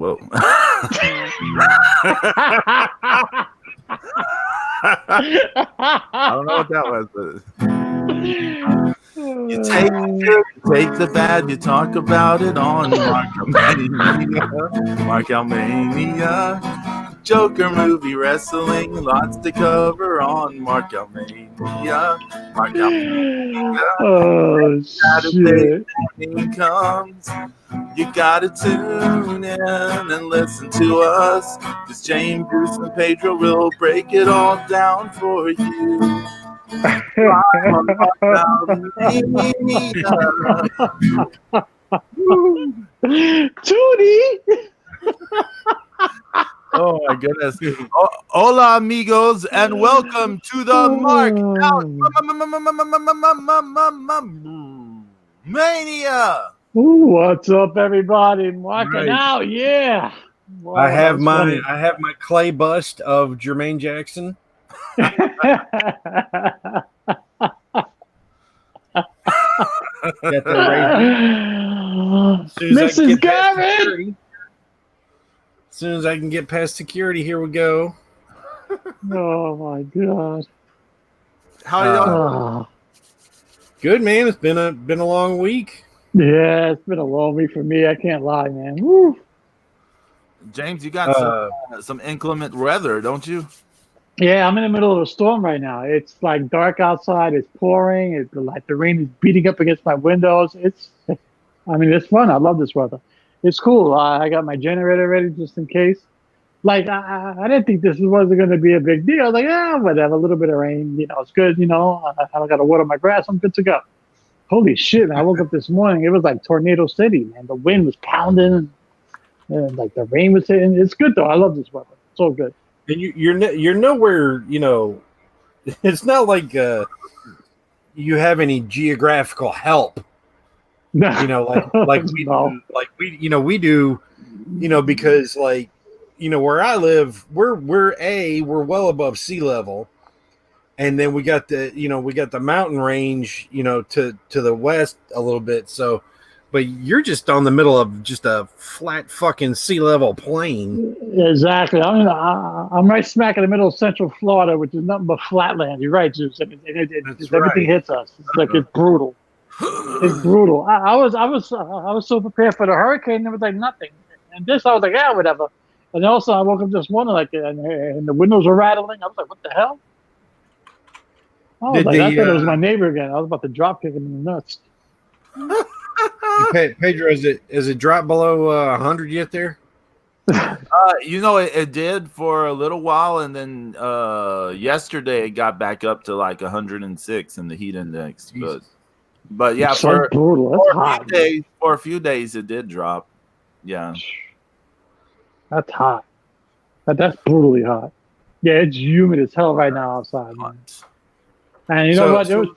Whoa. I don't know what that was, but you take the good, you take the bad, you talk about it on Mark-Mania. Joker movie, wrestling, lots to cover on Mark-Mania. Oh, Saturday shit. morning comes. You gotta tune in and listen to us, cause James, Bruce, and Pedro will break it all down for you. Tootie! Oh my goodness. Hola amigos and welcome to the Mania. What's up, everybody? Marking Right. out, yeah. Wow, I have that was my clay bust of Jermaine Jackson. Got the Mrs. Garrett. As soon as I can get past security, here we go. Oh my god. How y'all? Oh. Good, man. It's been a long week. Yeah, it's been a long week for me. I can't lie, man. Woo. James, you got some inclement weather, don't you? Yeah, I'm in the middle of a storm right now. It's like dark outside. It's pouring. It's like the rain is beating up against my windows. It's fun. I love this weather. It's cool. I got my generator ready just in case. Like, I didn't think this wasn't going to be a big deal. I was like, whatever, a little bit of rain, it's good. I don't got to water my grass. I'm good to go. Holy shit, man. I woke up this morning. It was like Tornado City, man. The wind was pounding and like the rain was hitting. It's good, though. I love this weather. It's all good. And you're nowhere, it's not like you have any geographical help. Like we No. we do, because where I live, we're well above sea level, and then we got the mountain range, to the west a little bit. So, but you're just on the middle of just a flat fucking sea level plain. Exactly. I'm right smack in the middle of Central Florida, which is nothing but flatland. You're right, Zeus. Everything hits us. It's brutal. It's brutal. I was so prepared for the hurricane. There was like nothing, and this I was like, yeah, whatever. And also I woke up this morning and the windows were rattling. I was like, what the hell? I thought it was my neighbor again. I was about to drop kick him in the nuts. Pedro, is it dropped below 100 yet there? It did for a little while, and then yesterday it got back up to like 106 in the heat index. But yeah, for a few days it did drop. Yeah, that's hot. That's brutally hot. Yeah, it's humid as hell right now outside. Man. And you know what? It was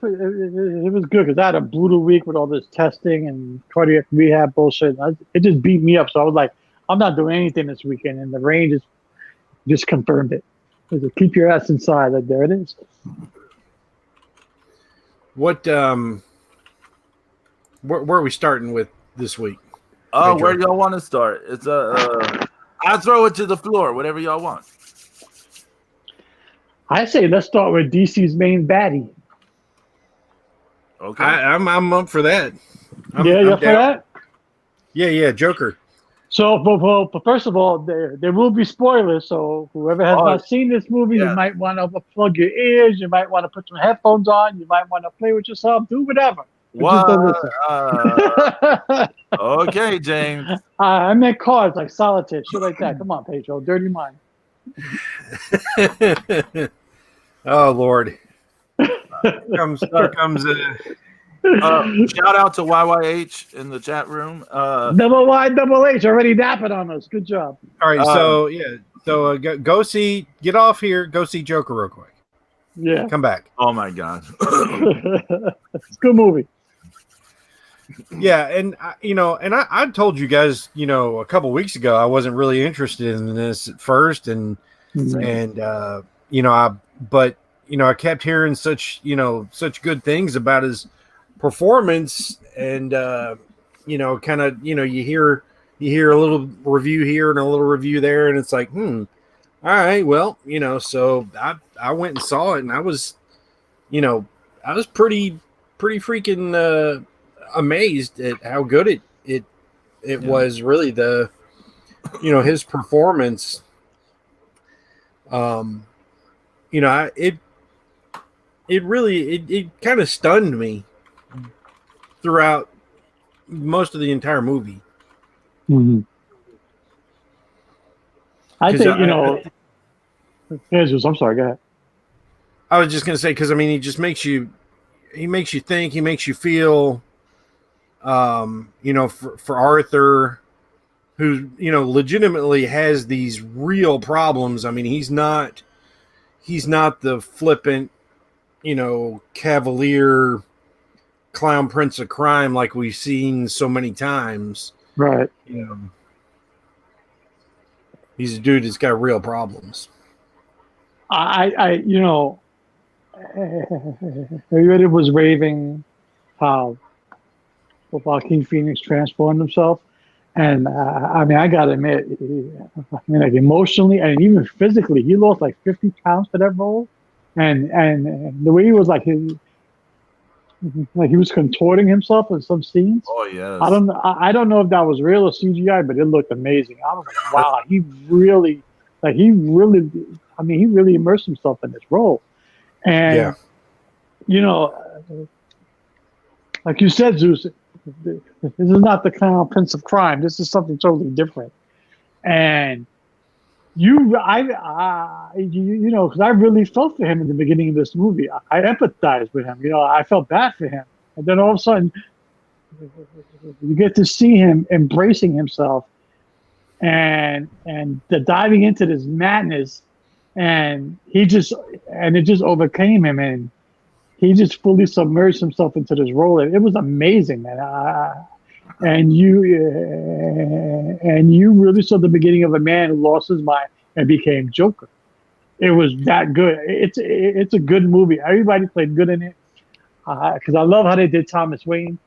good because I had a brutal week with all this testing and cardiac rehab bullshit. It just beat me up. So I was like, I'm not doing anything this weekend, and the rain just confirmed it. Keep your ass inside. Like, there it is. What where are we starting with this week? Oh, where do y'all want to start? It's I throw it to the floor. Whatever y'all want. I say let's start with DC's main baddie. Okay, I'm up for that. I'm up for that? Yeah, Joker. So, but first of all, there will be spoilers. So whoever has not seen this movie, you might want to plug your ears. You might want to put some headphones on. You might want to play with yourself. Do whatever. Just don't listen. Okay, James. I meant cards like solitaire, shit like that. Come on, Pedro. Dirty mind. Oh Lord! Here comes shout out to YYH in the chat room. Double Y, double H already dapping on us. Good job. All right, so go see. Get off here. Go see Joker real quick. Yeah. Come back. Oh my God. It's a good movie. Yeah, and I told you guys, a couple weeks ago, I wasn't really interested in this at first, and I kept hearing such good things about his performance, and you hear you hear a little review here and a little review there, and it's like, all right, well, so I went and saw it, and I was, I was pretty freaking amazed at how good it was. Really, the his performance. It really kind of stunned me throughout most of the entire movie. Mm-hmm. I think Jesus, I'm sorry. Go ahead. I was just gonna say, because he just makes you think, he makes you feel. For Arthur, who legitimately has these real problems. He's not the flippant, cavalier clown prince of crime like we've seen so many times. Right. He's a dude that's got real problems. Everybody was raving how Joaquin Phoenix transformed himself, and I gotta admit, like emotionally and even physically, he lost like 50 pounds for that role, and the way he was like he was contorting himself in some scenes. Oh yes. I don't know if that was real or CGI, but it looked amazing. I was like, wow, he really immersed himself in this role. And like you said, Zeus, this is not the clown prince of crime. This is something totally different. And because I really felt for him in the beginning of this movie. I empathized with him. I felt bad for him. And then all of a sudden, you get to see him embracing himself and the diving into this madness, and it just overcame him, and he just fully submerged himself into this role. It was amazing, man. And you really saw the beginning of a man who lost his mind and became Joker. It was that good. It's a good movie. Everybody played good in it. Because I love how they did Thomas Wayne.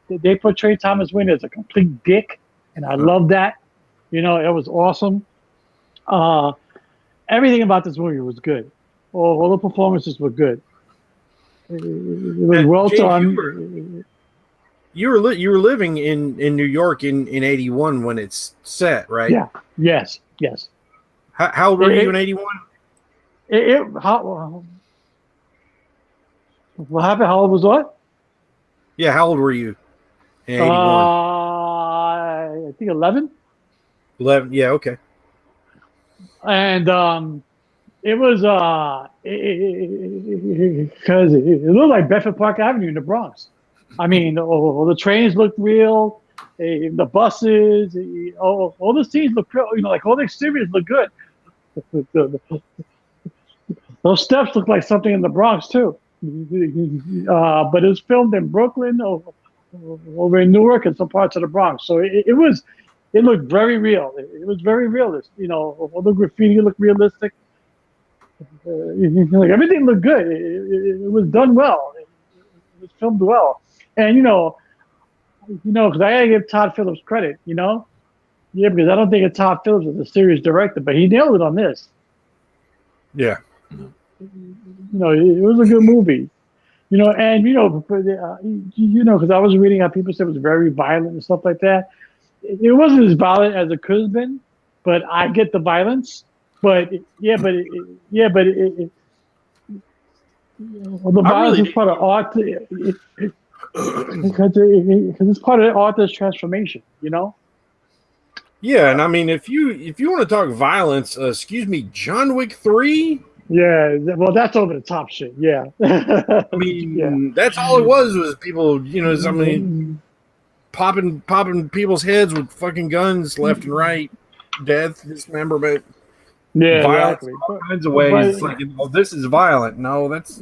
They portrayed Thomas Wayne as a complete dick, and I love that. It was awesome. Everything about this movie was good. All the performances were good. It was well done. You were living in New York in 81 when it's set, right? Yeah. Yes. How old were you in 81? What happened? How old was what? Yeah, how old were you in 81? I think 11. 11, yeah, okay. And it was because it looked like Bedford Park Avenue in the Bronx. All the trains looked real, the buses, all the scenes look real. Like all the exteriors look good. Those steps look like something in the Bronx too. But it was filmed in Brooklyn, over in Newark, and some parts of the Bronx. So it looked very real. It was very realist. All the graffiti looked realistic. Everything looked good. It was done well. It was filmed well. And because I gotta give Todd Phillips credit. Because I don't think of Todd Phillips as a serious director, but he nailed it on this. Yeah. It was a good movie. And because I was reading how people said it was very violent and stuff like that. It wasn't as violent as it could have been, but I get the violence. But the violence is part of art because it's part of the author's transformation. Yeah, and if you want to talk violence, John Wick 3. Yeah, well, that's over the top shit. Yeah. That's all it was people, popping people's heads with fucking guns left and right, death, dismemberment, violence, exactly. all kinds of ways. It's like, this is violent. No, this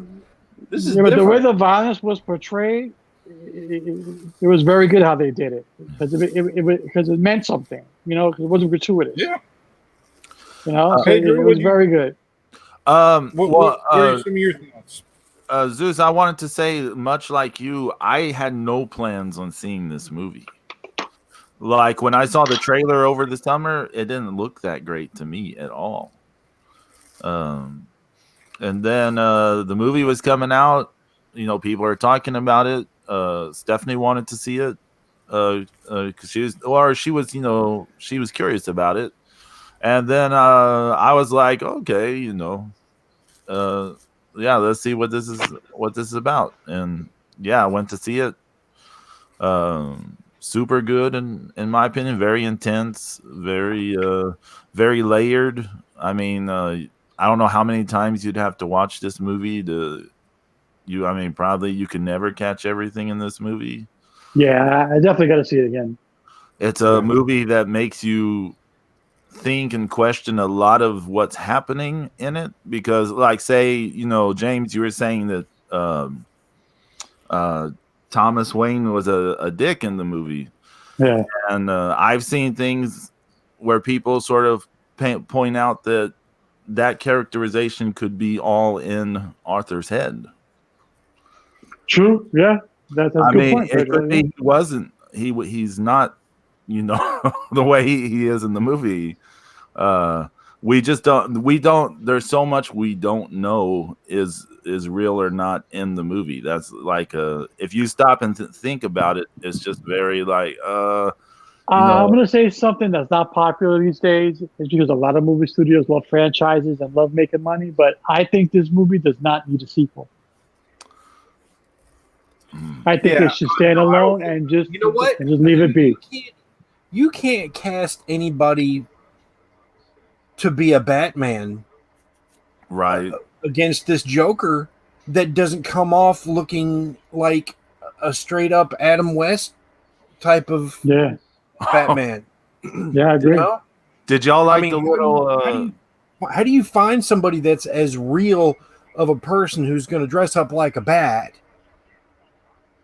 is. But the way the violence was portrayed, it was very good how they did it because it meant something. Because it wasn't gratuitous. Yeah. It was very good. What are some of your thoughts? Zeus, I wanted to say, much like you, I had no plans on seeing this movie. Like when I saw the trailer over the summer, it didn't look that great to me at all. Um, and then the movie was coming out. You know, people are talking about it. Stephanie wanted to see it because she was, you know, she was curious about it. And then I was like, okay, you know, uh, yeah, let's see what this is about. And yeah, I went to see it. Super good in my opinion, very intense, very layered. I mean, I don't know how many times you'd have to watch this movie to you. I mean, probably you can never catch everything in this movie. Yeah, I definitely got to see it again. It's a movie that makes you think and question a lot of what's happening in it because, like, say, you know, James, you were saying that uh, Thomas Wayne was a dick in the movie. Yeah, And I've seen things where people sort of point out that that characterization could be all in Arthur's head. true. Yeah, that's a good point. It could be he wasn't. He's not. You know the way he is in the movie. We just don't. We don't. There's so much we don't know is real or not in the movie. That's like if you stop and think about it, it's just very like you I'm know. going to say something that's not popular these days. Is because a lot of movie studios love franchises and love making money, but I think this movie does not need a sequel. I think it should stand alone and just, you know what? and just leave it be. You can't cast anybody to be a Batman Right. against this Joker that doesn't come off looking like a straight up Adam West type of Batman. Yeah, I agree. You know? Did y'all like the little? How do you find somebody that's as real of a person who's going to dress up like a bat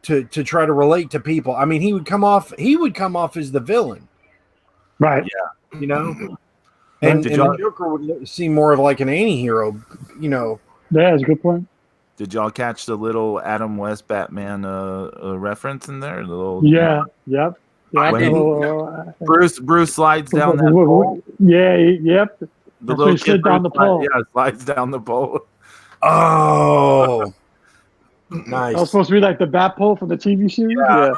to try to relate to people? I mean, he would come off as the villain, right? Yeah, you know. And the Joker would seem more of like an anti-hero, you know. Yeah, that's a good point. Did y'all catch the little Adam West Batman reference in there? The little yep. Bruce slides down that pole. Yeah, yep. The little kid slid down the pole. Slides down the pole. Oh, nice. That was supposed to be like the bat pole from the TV series. Yeah.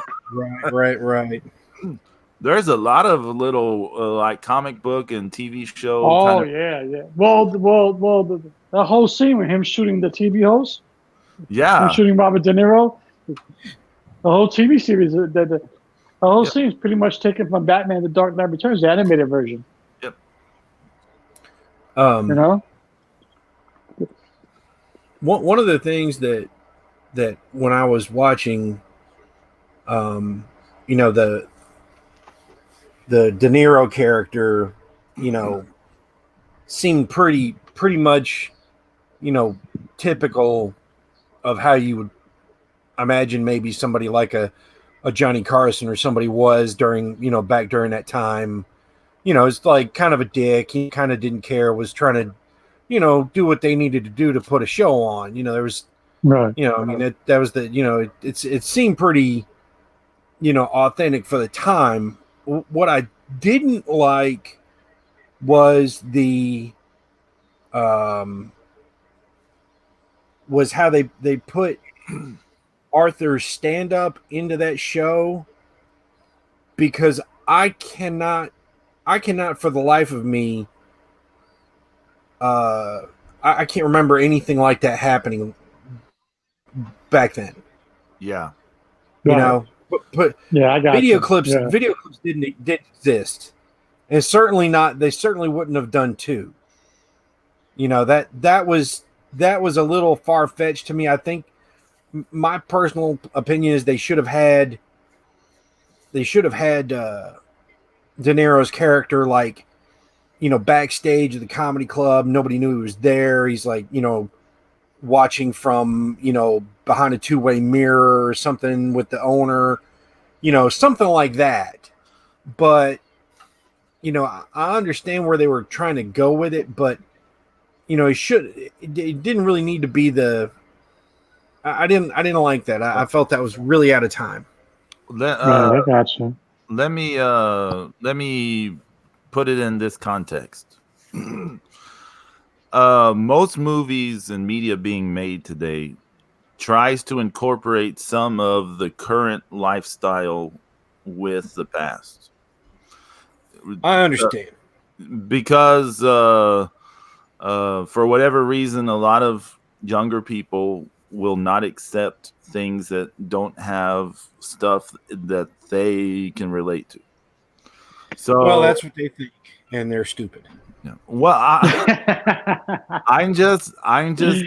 Right. There's a lot of little like comic book and TV show. Oh yeah. Well, the whole scene with him shooting the TV host. Yeah. Him shooting Robert De Niro. The whole TV series, the whole scene is pretty much taken from Batman: The Dark Knight Returns, the animated version. Yep. You know. One of the things that when I was watching, you know, the De Niro character, you know, seemed pretty much, you know, typical of how you would imagine maybe somebody like a Johnny Carson or somebody was during, you know, back during that time. You know, it's like kind of a dick. He kind of didn't care, was trying to, you know, do what they needed to do to put a show on. You know, there was, right. You know, I mean, that was the, you know, it seemed pretty, you know, authentic for the time. What I didn't like was was how they put Arthur's stand-up into that show, because I cannot for the life of me I can't remember anything like that happening back then. Yeah. You know, but yeah, I got video you. clips Yeah. Video clips didn't exist. And certainly not, they certainly wouldn't have done two. You know, that was a little far-fetched to me. I think my personal opinion is they should have had De Niro's character, like, you know, backstage at the comedy club. Nobody knew he was there. He's like, you know, watching from, you know, behind a two-way mirror or something with the owner, you know, something like that. But, you know, I understand where they were trying to go with it, but, you know, it didn't really need to be I didn't like that. I felt that was really out of time. I got you. let me put it in this context. Most movies and media being made today tries to incorporate some of the current lifestyle with the past. I understand. Because for whatever reason, a lot of younger people will not accept things that don't have stuff that they can relate to. So, well, that's what they think, and they're stupid. yeah. Well, I'm just, I'm just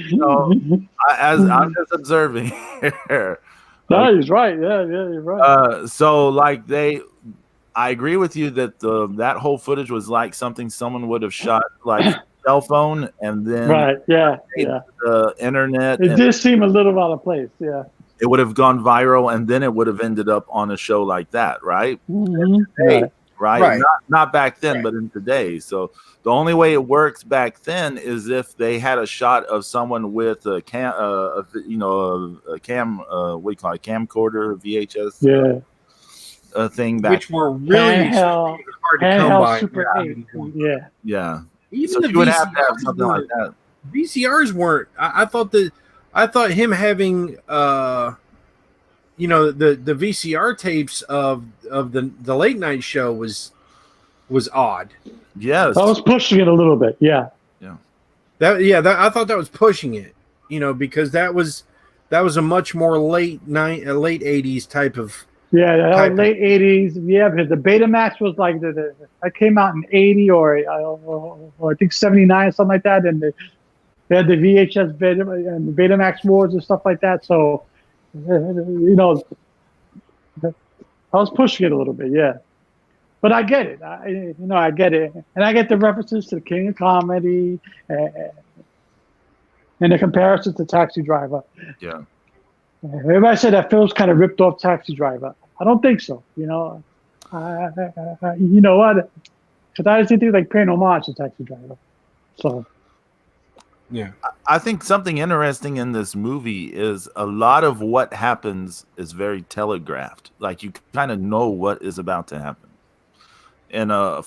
observing here. No, he's right. Yeah, you're right. So like I agree with you that that whole footage was like something someone would have shot like cell phone and then Right. Yeah. Yeah. the internet. It did seem a little out of place. Yeah. It would have gone viral and then it would have ended up on a show like that, right? Mm-hmm. Today, right? Right. Not back then, but in today. So the only way it works back then is if they had a shot of someone with a cam, what do you call it, camcorder, VHS, a thing back, which were really hard to come by. Super 8. Yeah. Yeah. Even so the you would have VCRs to have something like that. VCRs weren't. I thought him having the VCR tapes of the late night show was odd. Yes. I was pushing it a little bit. Yeah. I thought that was pushing it, because that was a much more late 80s type of. Yeah, late 80s. Yeah, because the Betamax was like that came out in 80 or I think 79 or something like that, and they had the VHS and the Betamax wars and stuff like that. So, I was pushing it a little bit. Yeah. But I get it. I get it. And I get the references to the King of Comedy and the comparison to Taxi Driver. Yeah. Everybody said that film's kind of ripped off Taxi Driver. I don't think so. You know what? Because I just think like paying homage to Taxi Driver. So. Yeah. I think something interesting in this movie is a lot of what happens is very telegraphed. Like you kind of know what is about to happen. In a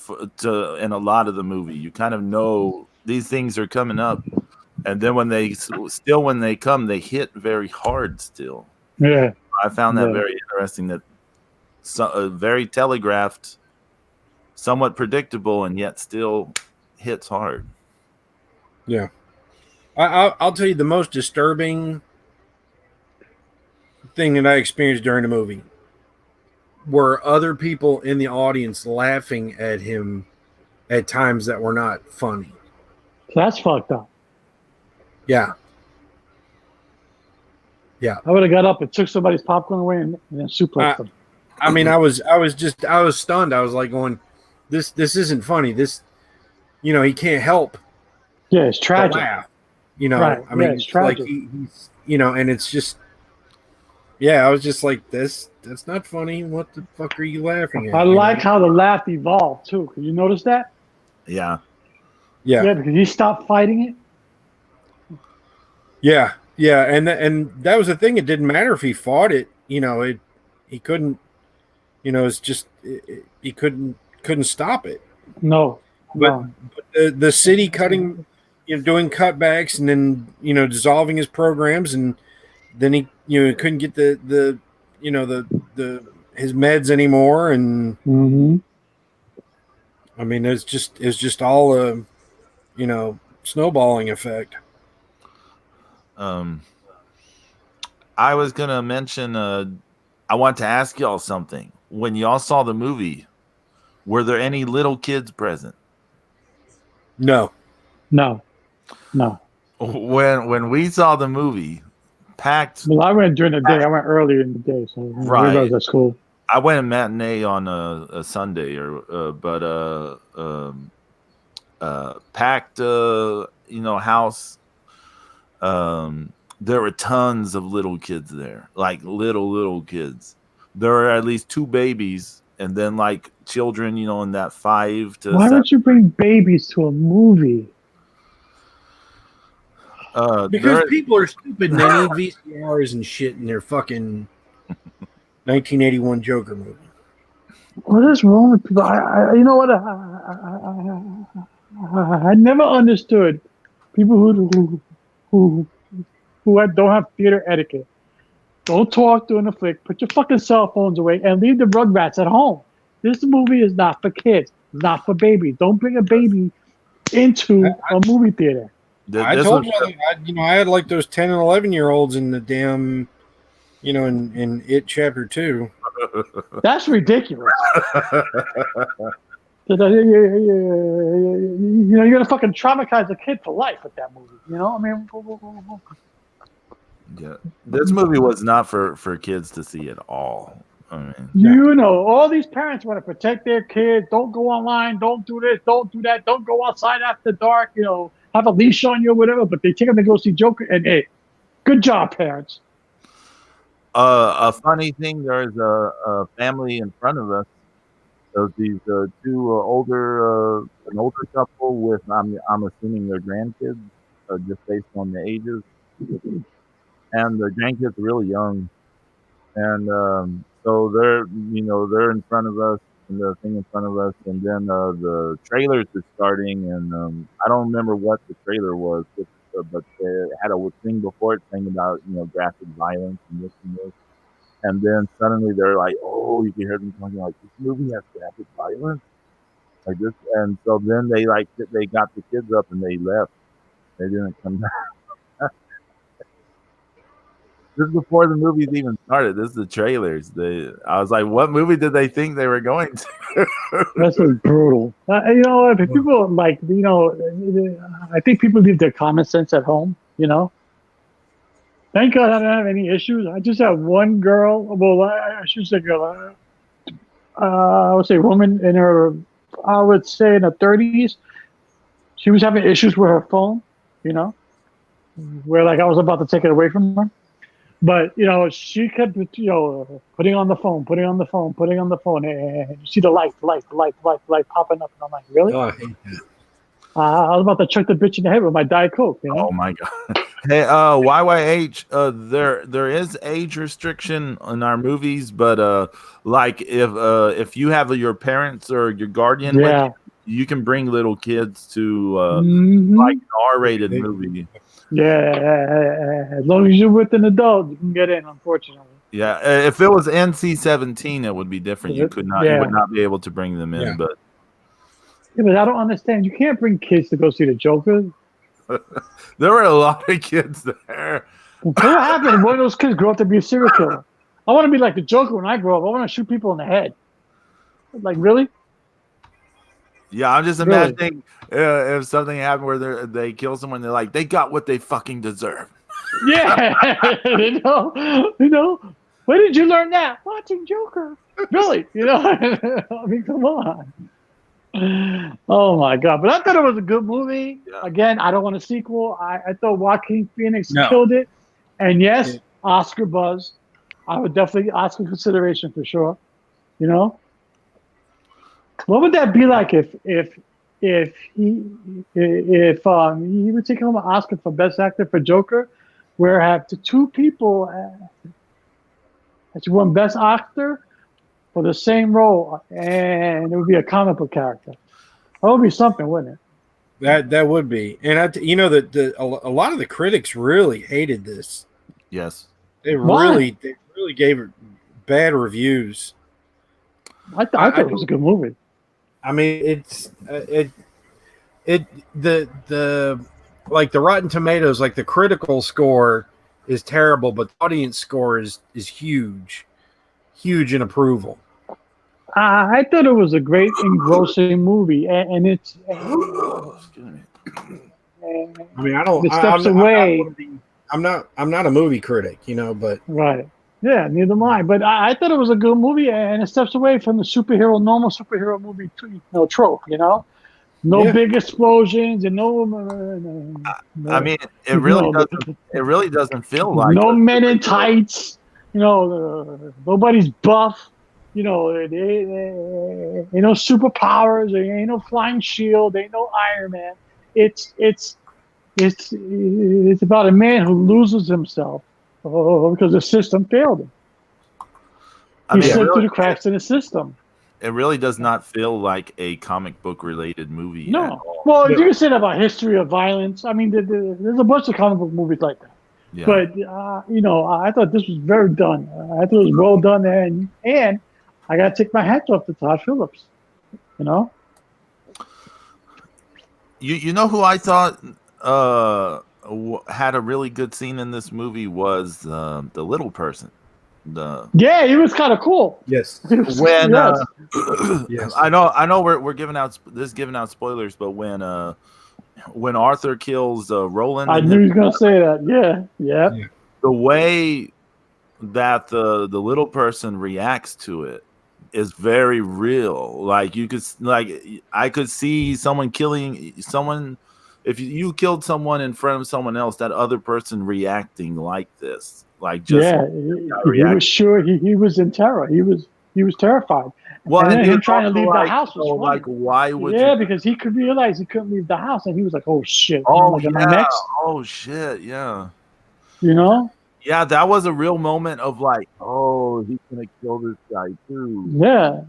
lot of the movie, you kind of know these things are coming up, and then when they come, they hit very hard. Still, yeah, I found that very interesting. That very telegraphed, somewhat predictable, and yet still hits hard. Yeah, I'll tell you the most disturbing thing that I experienced during the movie were other people in the audience laughing at him at times that were not funny. That's fucked up. Yeah. Yeah. I would have got up and took somebody's popcorn away and then suplexed them. I mean, I was stunned. I was like going, this isn't funny. This, he can't help. Yeah, it's tragic. Laugh. Right. I mean, it's tragic. like he's, and it's just, I was just like, that's not funny. What the fuck are you laughing at? I like how the laugh evolved too. Can you notice that? Yeah. Yeah, because he stopped fighting it. Yeah, and that was the thing. It didn't matter if he fought it. He couldn't. It's just he couldn't stop it. No. But the city cutting, doing cutbacks and then dissolving his programs, and then he couldn't get the his meds anymore, and I mean it's just all a snowballing effect. I was gonna mention. I want to ask y'all something. When y'all saw the movie, were there any little kids present? No. When we saw the movie, packed. Well, I went during the day. I went earlier in the day, so right. That's cool. I went a matinee on a Sunday, packed, house. There were tons of little kids there, like little kids. There were at least 2 babies, and then like children, in that 5 to. Why don't you bring babies to a movie? Because people are stupid and they need VCRs and shit in their fucking 1981 Joker movie. What is wrong with people? You know what? I never understood people who don't have theater etiquette. Don't talk during the flick. Put your fucking cell phones away and leave the Rugrats at home. This movie is not for kids. It's not for babies. Don't bring a baby into a movie theater. I told you, I had like those 10 and 11-year-olds in the damn, in It Chapter 2. That's ridiculous. You're gonna fucking traumatize a kid for life with that movie. I mean, yeah, this movie was not for kids to see at all. I mean, all these parents want to protect their kids. Don't go online. Don't do this. Don't do that. Don't go outside after dark. Have a leash on you or whatever. But they take them to go see Joker. And hey, good job, parents. A funny thing. There's a family in front of us. There's these two an older couple with I'm assuming their grandkids, just based on the ages, and the grandkids are really young, and so they're in front of us and the thing in front of us, and then the trailers are starting, and I don't remember what the trailer was, but they had a thing before it saying about graphic violence and this and this. And then suddenly they're like, "Oh, you can hear them talking like this movie has graphic violence, like this." And so then they got the kids up and they left. They didn't come back. This is before the movies even started. This is the trailers. I was like, "What movie did they think they were going to?" That's brutal. People I think people leave their common sense at home. Thank God I don't have any issues. I just have one girl. Well, I should say girl. I would say woman in her, I would say in her 30s. She was having issues with her phone, where like I was about to take it away from her. But, she kept, putting on the phone, and you see the light popping up. And I'm like, really? Oh, I hate that. I was about to chuck the bitch in the head with my Diet Coke. Oh my God. Hey, YYH, there is age restriction in our movies, but like if you have your parents or your guardian with you can bring little kids to like an R-rated movie. Yeah, as long as you're with an adult, you can get in. Unfortunately. Yeah, if it was NC-17, it would be different. You would not be able to bring them in, but. Yeah, but I don't understand. You can't bring kids to go see the Joker. There were a lot of kids there. What happened if one of those kids grow up to be a serial killer? I want to be like the Joker when I grow up. I want to shoot people in the head. Like, really? Yeah, I'm just imagining if something happened where they kill someone, they're like, they got what they fucking deserve. Yeah. Where did you learn that? Watching Joker. Really? I mean, come on. Oh my God! But I thought it was a good movie. Yeah. Again, I don't want a sequel. I thought Joaquin Phoenix killed it, and yes, Oscar buzz. I would definitely Oscar consideration for sure. What would that be like if he would take home an Oscar for Best Actor for Joker, where have the two people that won Best Actor for the same role, and it would be a comic book character. That would be something, wouldn't it? That would be, and a lot of the critics really hated this. Yes, they really gave it bad reviews. I thought it was a good movie. I mean, it's the Rotten Tomatoes, like the critical score is terrible, but the audience score is huge in approval. I thought it was a great engrossing movie, and it's. I mean, I don't. I'm not a movie critic, but right. Yeah, neither am I. But I thought it was a good movie, and it steps away from the normal superhero movie trope. No big explosions and no. I mean, it really doesn't. It really doesn't feel like no men in tights. Nobody's buff. Ain't no superpowers. There ain't no flying shield. Ain't no Iron Man. It's about a man who loses himself because the system failed him. He slipped through the cracks in the system. it really does not feel like a comic book related movie at No. all. Well, you said about history of violence. I mean, there's a bunch of comic book movies like that. Yeah. But I thought this was very done. I thought it was well done, and I got to take my hat off to Todd Phillips. You know. You know who I thought had a really good scene in this movie was the little person. Yeah, he was kind of cool. Yes. When yes. I know we're giving out spoilers, but when Arthur kills Roland, I knew he was gonna say that. Yeah. The way that the little person reacts to it is very real. Like I could see someone killing someone. If you killed someone in front of someone else, that other person reacting like this, like just he was sure he was in terror. He was terrified. Well, and then him trying to leave the house was funny. like, why would you? Because he could realize he couldn't leave the house, and he was like, "Oh shit! Oh like, am I next? Oh shit! Yeah." You know? Yeah, that was a real moment of like, oh, he's gonna kill this guy too. Yeah.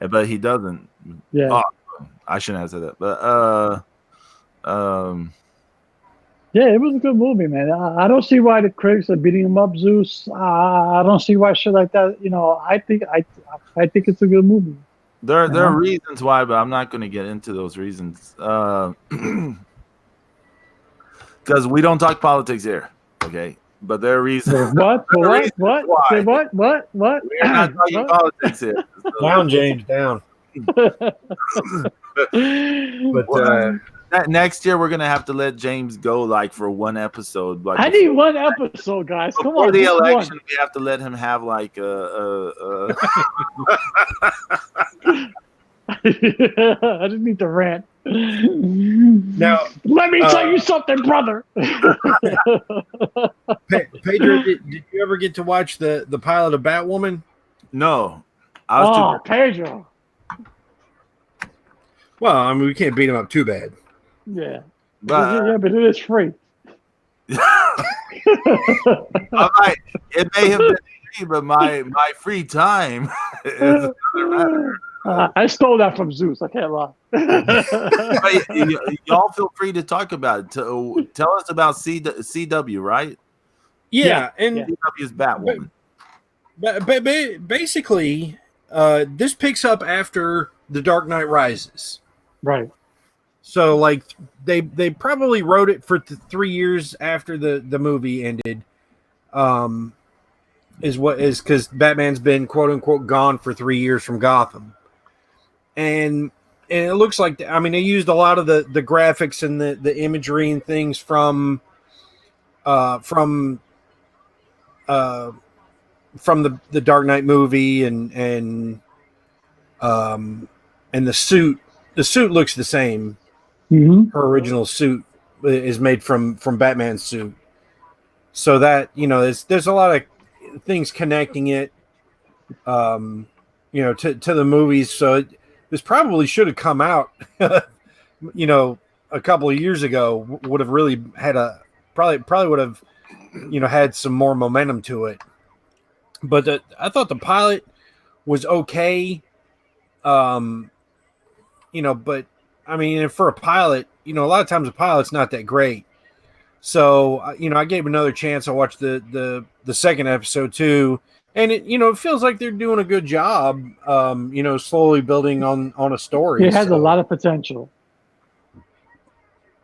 But he doesn't. Yeah. Oh, I shouldn't have said that. But yeah, it was a good movie, man. I don't see why the critics are beating him up, Zeus. I don't see why shit like that. I think it's a good movie. There are reasons why, but I'm not going to get into those reasons. Because we don't talk politics here, okay? But there are reasons. What? What? Say what? What? We're not talking politics here. So. Down, James, down. But next year we're gonna have to let James go like for one episode. Like I need one episode, guys. Come on. Before the election, we have to let him have like a I just need to rant. Now, let me tell you something, brother. Pedro, did you ever get to watch the pilot of Batwoman? No. Pedro. Well, I mean, we can't beat him up too bad. Yeah. But it is free. It may have been free, but my free time is another matter. I stole that from Zeus. I can't lie. Y'all feel free to talk about it. Tell us about CW, right? Yeah, and CW's Batwoman. But basically, this picks up after The Dark Knight Rises. Right. So, like, they probably wrote it for 3 years after the movie ended. Is because Batman's been quote unquote gone for 3 years from Gotham, and it looks like they used a lot of the graphics and the imagery and things from the Dark Knight movie and the suit. The suit looks the same. Mm-hmm. Her original suit is made from Batman's suit. So that, there's a lot of things connecting it, to the movies. So this probably should have come out, a couple of years ago. Would have really had probably would have, had some more momentum to it. But I thought the pilot was okay. But I mean, for a pilot, a lot of times a pilot's not that great. So, I gave another chance. I watched the second episode too, and it feels like they're doing a good job. Slowly building on a story. It has a lot of potential.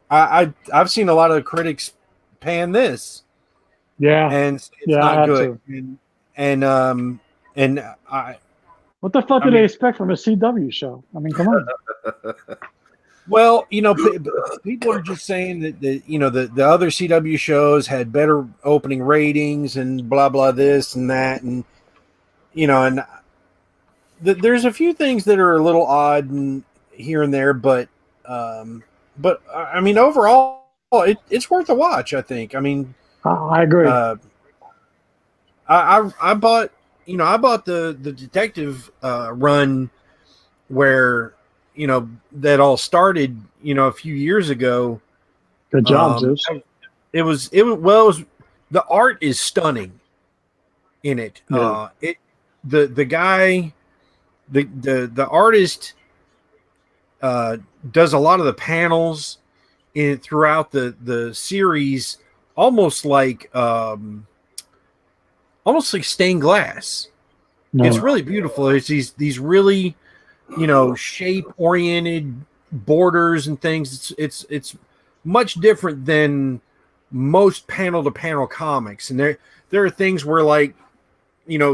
I've seen a lot of critics pan this. Yeah, and it's not good. What the fuck do they expect from a CW show? I mean, come on. Well, people are just saying that the other CW shows had better opening ratings and blah blah this and that, and there's a few things that are a little odd and here and there, but I mean overall it's worth a watch. I think. I mean, I agree. I bought the detective run where. That all started, a few years ago. Good job, Zeus. It was the art is stunning in it. Yeah. the guy, the artist does a lot of the panels throughout the series, almost like stained glass. No. It's really beautiful. It's these really, shape oriented borders and things. It's much different than most panel to panel comics, and there are things where, like,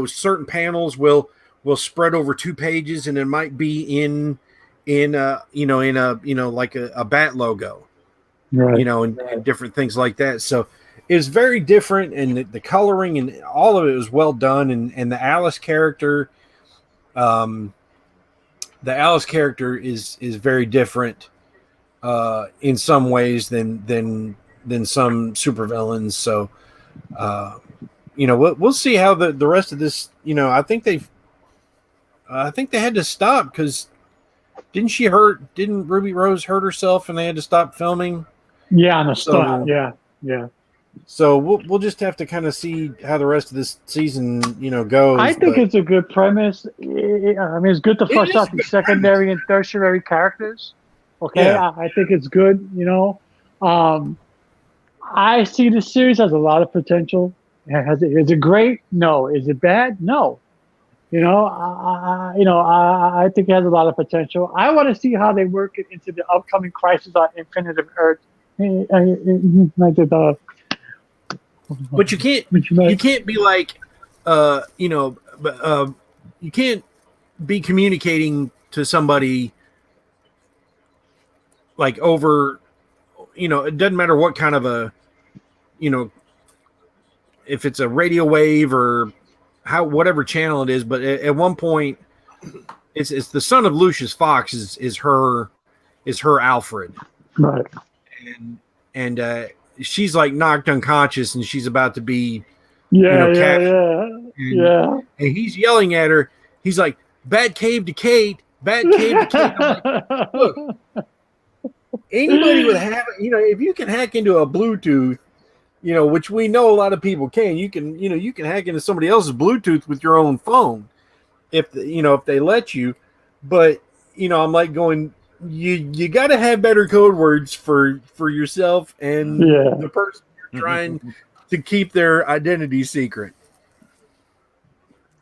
certain panels will spread over 2 pages, and it might be in like a bat logo, right. and different things like that. So it's very different, and the coloring and all of it was well done, and the Alice character, is very different in some ways than some supervillains. So we'll see how the rest of this. I think they had to stop because didn't Ruby Rose hurt herself and they had to stop filming? Yeah, on the start. Yeah. So we'll just have to kind of see how the rest of this season, goes. I think it's a good premise. I mean, it's good to flesh out the secondary and tertiary characters. Okay, yeah. I think it's good. I see the series has a lot of potential. Is it great? No. Is it bad? No. I think it has a lot of potential. I want to see how they work it into the upcoming Crisis on Infinite Earth. But you can't be like, you can't be communicating to somebody like over, it doesn't matter what kind of a, if it's a radio wave or whatever channel it is. But at one point, it's the son of Lucius Fox is her Alfred, right? And she's like knocked unconscious, and she's about to be, and he's yelling at her. He's like, "Bat cave to Kate, bat cave to Kate." I'm like, look, anybody would have, if you can hack into a Bluetooth, which we know a lot of people can. You can hack into somebody else's Bluetooth with your own phone, if they let you. But I'm like going, you got to have better code words for yourself and the person you're trying to keep their identity secret.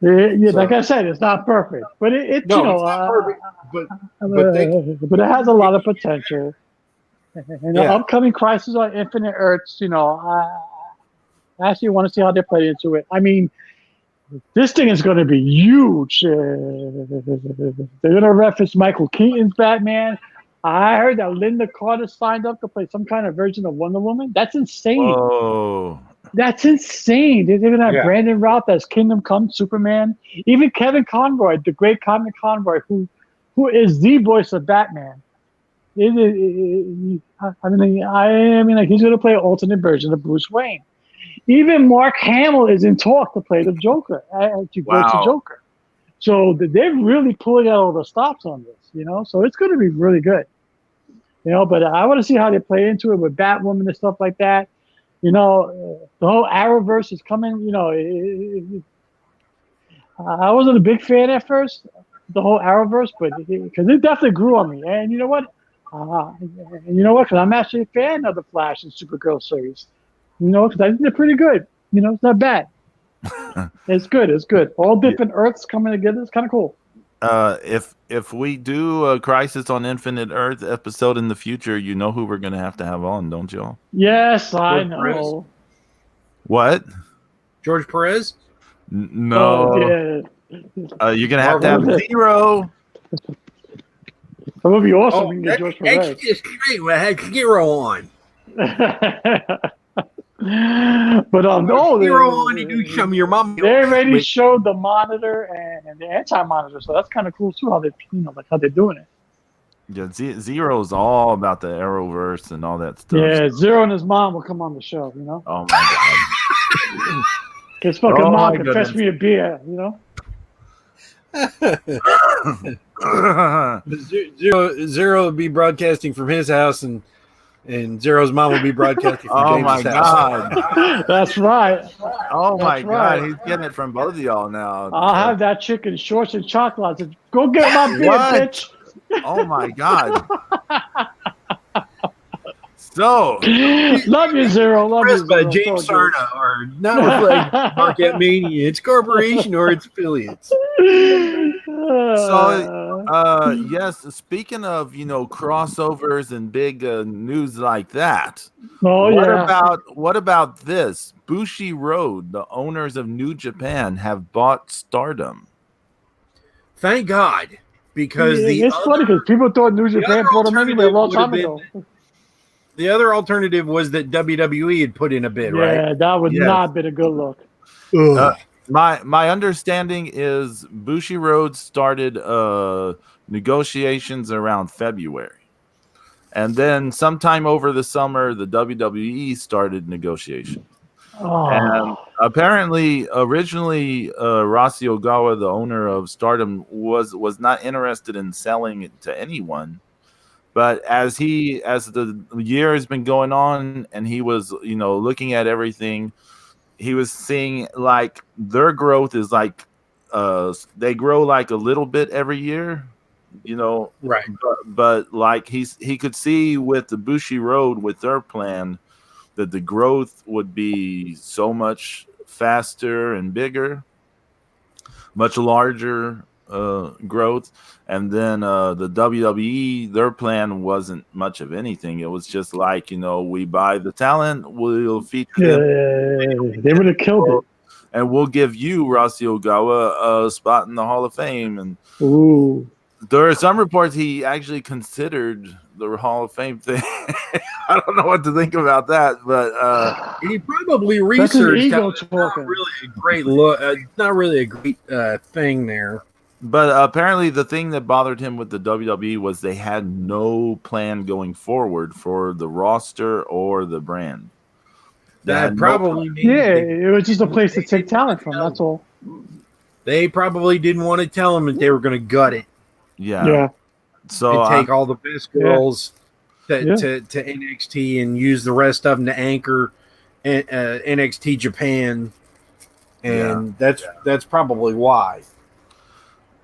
Yeah, so, like I said, it's not perfect, but it's not perfect. But it has a lot of potential. And the upcoming Crisis on Infinite Earths, I actually want to see how they play into it. I mean, this thing is going to be huge. They're going to reference Michael Keaton's Batman. I heard that Linda Carter signed up to play some kind of version of Wonder Woman. That's insane. Oh, that's insane. They're going to have Brandon Routh as Kingdom Come Superman. Even Kevin Conroy, the great Kevin Conroy, who is the voice of Batman. I mean, he's going to play an alternate version of Bruce Wayne. Even Mark Hamill is in talk to play the Joker, to voice the Joker. So they're really pulling out all the stops on this, So it's going to be really good, But I want to see how they play into it with Batwoman and stuff like that. The whole Arrowverse is coming. I wasn't a big fan at first, the whole Arrowverse, but because it definitely grew on me. And you know what? Because I'm actually a fan of the Flash and Supergirl series. Because I think they're pretty good. It's not bad. It's good. It's good. All different Earths coming together. It's kind of cool. If we do a Crisis on Infinite Earth episode in the future, you know who we're going to have on, don't y'all? Yes, I know. Perez. What? George Perez? No. Oh, yeah. You're going to have Zero. That would be awesome. We can get George Perez. That's just great. We'll have Zero on. But Zero on to do some of your mom. They already showed the Monitor and the Anti-Monitor, so that's kind of cool too. How they, how they're doing it. Yeah, Zero's all about the Arrowverse and all that stuff. Yeah, Zero and his mom will come on the show. Oh my god. His fucking mom can fetch me a beer. Zero will be broadcasting from his house, and And Zero's mom will be broadcasting from Oh James's my house. God. That's right. Oh my That's God. right. He's getting it from both of y'all now. I'll have that chicken shorts and chocolates. Go get my beer, What? bitch. Oh my God. So, Love you, Zero. Love you, Pressed by Zero. James So good. Sarno are not reflecting Market Mania, its corporation or its affiliates. Yes, speaking of, crossovers and big news like that. Oh yeah. What about this? Bushi Road, the owners of New Japan have bought Stardom. Thank God, because It's funny because people thought New Japan bought them anyway a long time ago. The other alternative was that WWE had put in a bid, right? Yeah, that would not been a good look. My understanding is Bushi Road started negotiations around February. And then sometime over the summer, the WWE started negotiations. And apparently, originally, Rossi Ogawa, the owner of Stardom, was not interested in selling it to anyone. But as the year has been going on, and he was, looking at everything, he was seeing like their growth is like, they grow like a little bit every year, right? But like he could see with the Bushi Road with their plan that the growth would be so much faster and bigger, much larger growth. And then the WWE, their plan wasn't much of anything. It was just like, we buy the talent, we'll feature them. They would have killed it. And we'll give you, Rossi Ogawa, a spot in the Hall of Fame. And there are some reports he actually considered the Hall of Fame thing. I don't know what to think about that, but he probably researched how it's not really a great look, not really a great thing there. But apparently the thing that bothered him with the WWE was they had no plan going forward for the roster or the brand. That probably it was just a place to take talent from. That's all. They probably didn't want to tell him that they were going to gut it. Yeah. So and take all the best girls to NXT and use the rest of them to anchor NXT Japan, and that's probably why.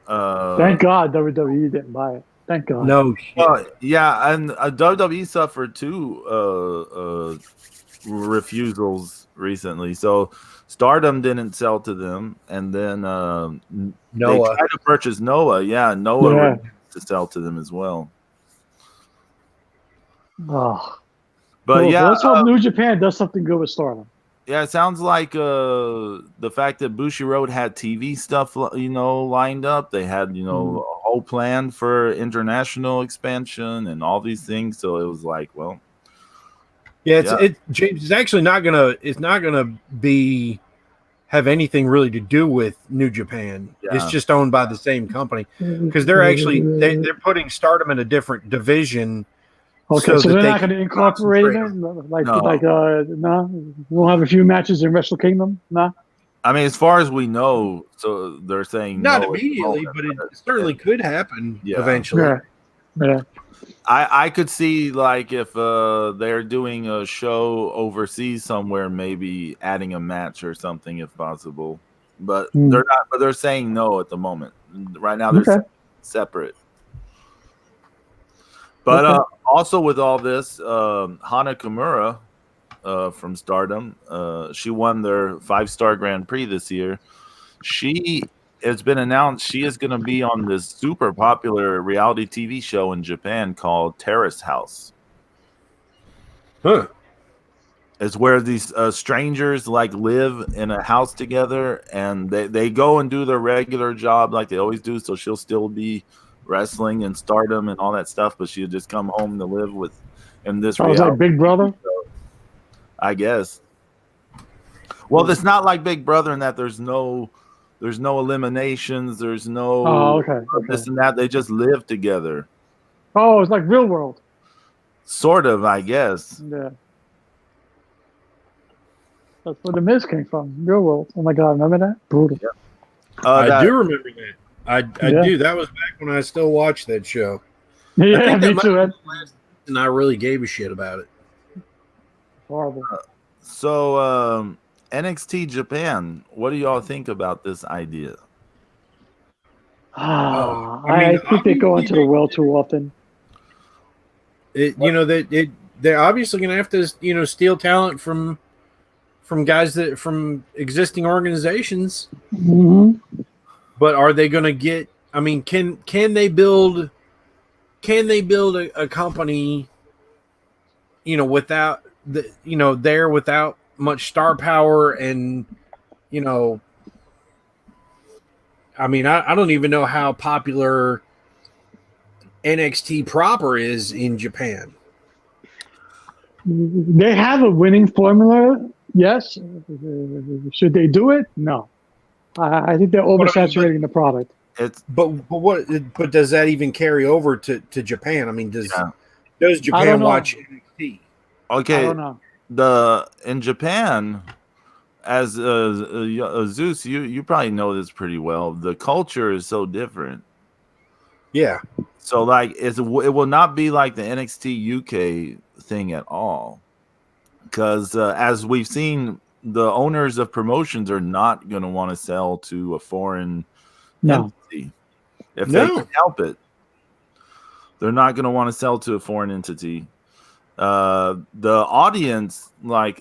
Thank God WWE didn't buy it. Thank God. No shit. And WWE suffered two refusals recently. So Stardom didn't sell to them, and then they tried to purchase Noah. Yeah, Noah refused to sell to them as well. But let's hope New Japan does something good with Stardom. Yeah, it sounds like the fact that Bushi Road had TV stuff, lined up. They had, a whole plan for international expansion and all these things. So it was like, well, James, it's actually not gonna have anything really to do with New Japan. Yeah. It's just owned by the same company because they're putting Stardom in a different division. Okay, so they're not going to incorporate it? No? We'll have a few matches in Wrestle Kingdom? No? I mean, as far as we know, so they're saying not immediately, but it certainly could happen eventually. Yeah. I could see, like, if they're doing a show overseas somewhere, maybe adding a match or something if possible. But they're not. But they're saying no at the moment. Right now, they're separate. But also with all this, Hana Kimura from Stardom, she won their 5-star Grand Prix this year. It's been announced she is going to be on this super popular reality TV show in Japan called Terrace House. It's where these strangers live in a house together, and they go and do their regular job like they always do. So she'll still be wrestling and Stardom and all that stuff, but she'll just come home to live in this reality. Like Big Brother? Show, I guess. Well, it's not like Big Brother in that there's no eliminations, there's no this and that. They just live together. Oh, it's like Real World. Sort of, I guess. Yeah. That's where the Miz came from. Real World. Oh my God, remember that? Brutal. Yeah. I do remember that. I do. That was back when I still watched that show. Yeah, me too. and I really gave a shit about it. Horrible. So NXT Japan, what do y'all think about this idea? I think they go into the well too often. They're obviously going to have to steal talent from guys from existing organizations. Mm-hmm. But are they going to get? I mean, can they build? Can they build a company? Without without much star power and I mean, I don't even know how popular NXT proper is in Japan. They have a winning formula, yes. Should they do it? No. I think they're oversaturating the product. But does that even carry over to Japan? I mean, does Japan watch NXT? Okay, I don't know. In Japan, as Zeus, you probably know this pretty well. The culture is so different. Yeah. So like it will not be like the NXT UK thing at all, because as we've seen, the owners of promotions are not going to want to sell to a foreign entity if they can help it. They're not going to want to sell to a foreign entity. The audience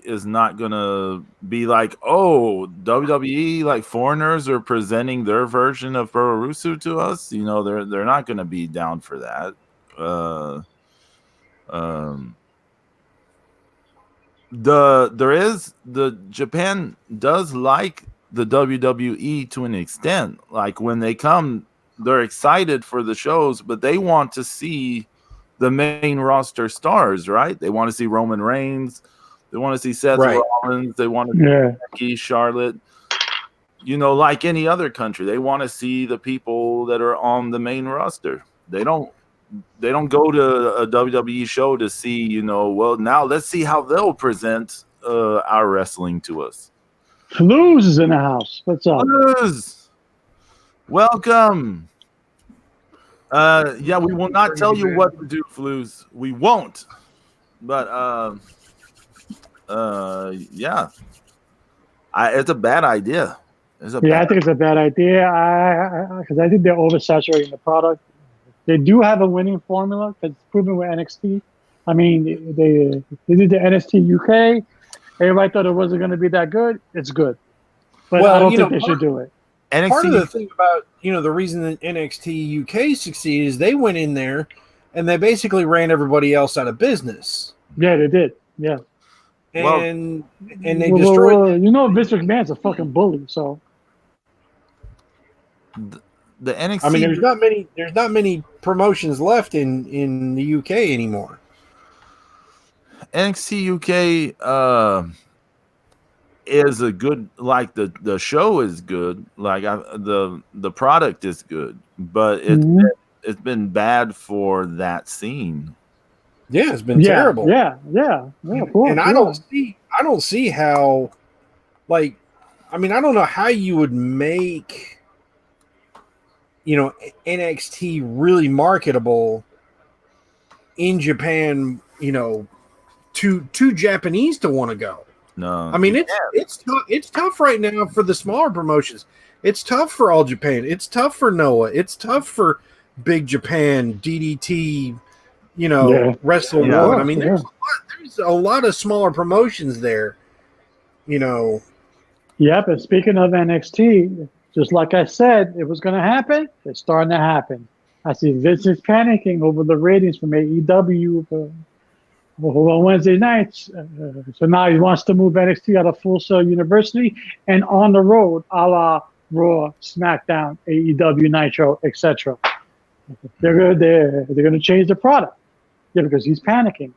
is not going to be like, oh, WWE, like foreigners are presenting their version of Puroresu to us. They're not going to be down for that. The Japan does like the WWE to an extent. Like when they come, they're excited for the shows, but they want to see the main roster stars, right? They want to see Roman Reigns. They want to see Seth Rollins. They want to see Becky, Charlotte. Like any other country, they want to see the people that are on the main roster. They don't go to a WWE show to see, well, now let's see how they'll present our wrestling to us. Fluz is in the house. What's up? Fluz, welcome. We will not tell you what to do, Fluz. We won't. But it's a bad idea. I think it's a bad idea. Because I think they're oversaturating the product. They do have a winning formula because it's proven with NXT. I mean, they did the NXT UK. Everybody thought it wasn't going to be that good. It's good. But I don't think they should do it. Part of the thing about, the reason that NXT UK succeeded is they went in there and they basically ran everybody else out of business. Yeah, they did. Yeah. And they destroyed. Vince McMahon's a fucking bully, so. The NXT. I mean, there's not many promotions left in the UK anymore. NXT UK is a good, like the show is good, like the product is good, but it's been bad for that scene. Yeah, it's been terrible. Yeah. And I don't see how, I don't know how you would make NXT really marketable in Japan, to Japanese to want to go. No, I mean it's tough right now for the smaller promotions. It's tough for All Japan. It's tough for Noah. It's tough for Big Japan, DDT, Wrestle One. I mean, there's a lot of smaller promotions there. Yeah, but speaking of NXT, just like I said, it was going to happen. It's starting to happen. I see Vince is panicking over the ratings from AEW on Wednesday nights. So now he wants to move NXT out of Full Sail University and on the road, a la Raw, SmackDown, AEW, Nitro, etc. They're going to change the product. Yeah, because he's panicking.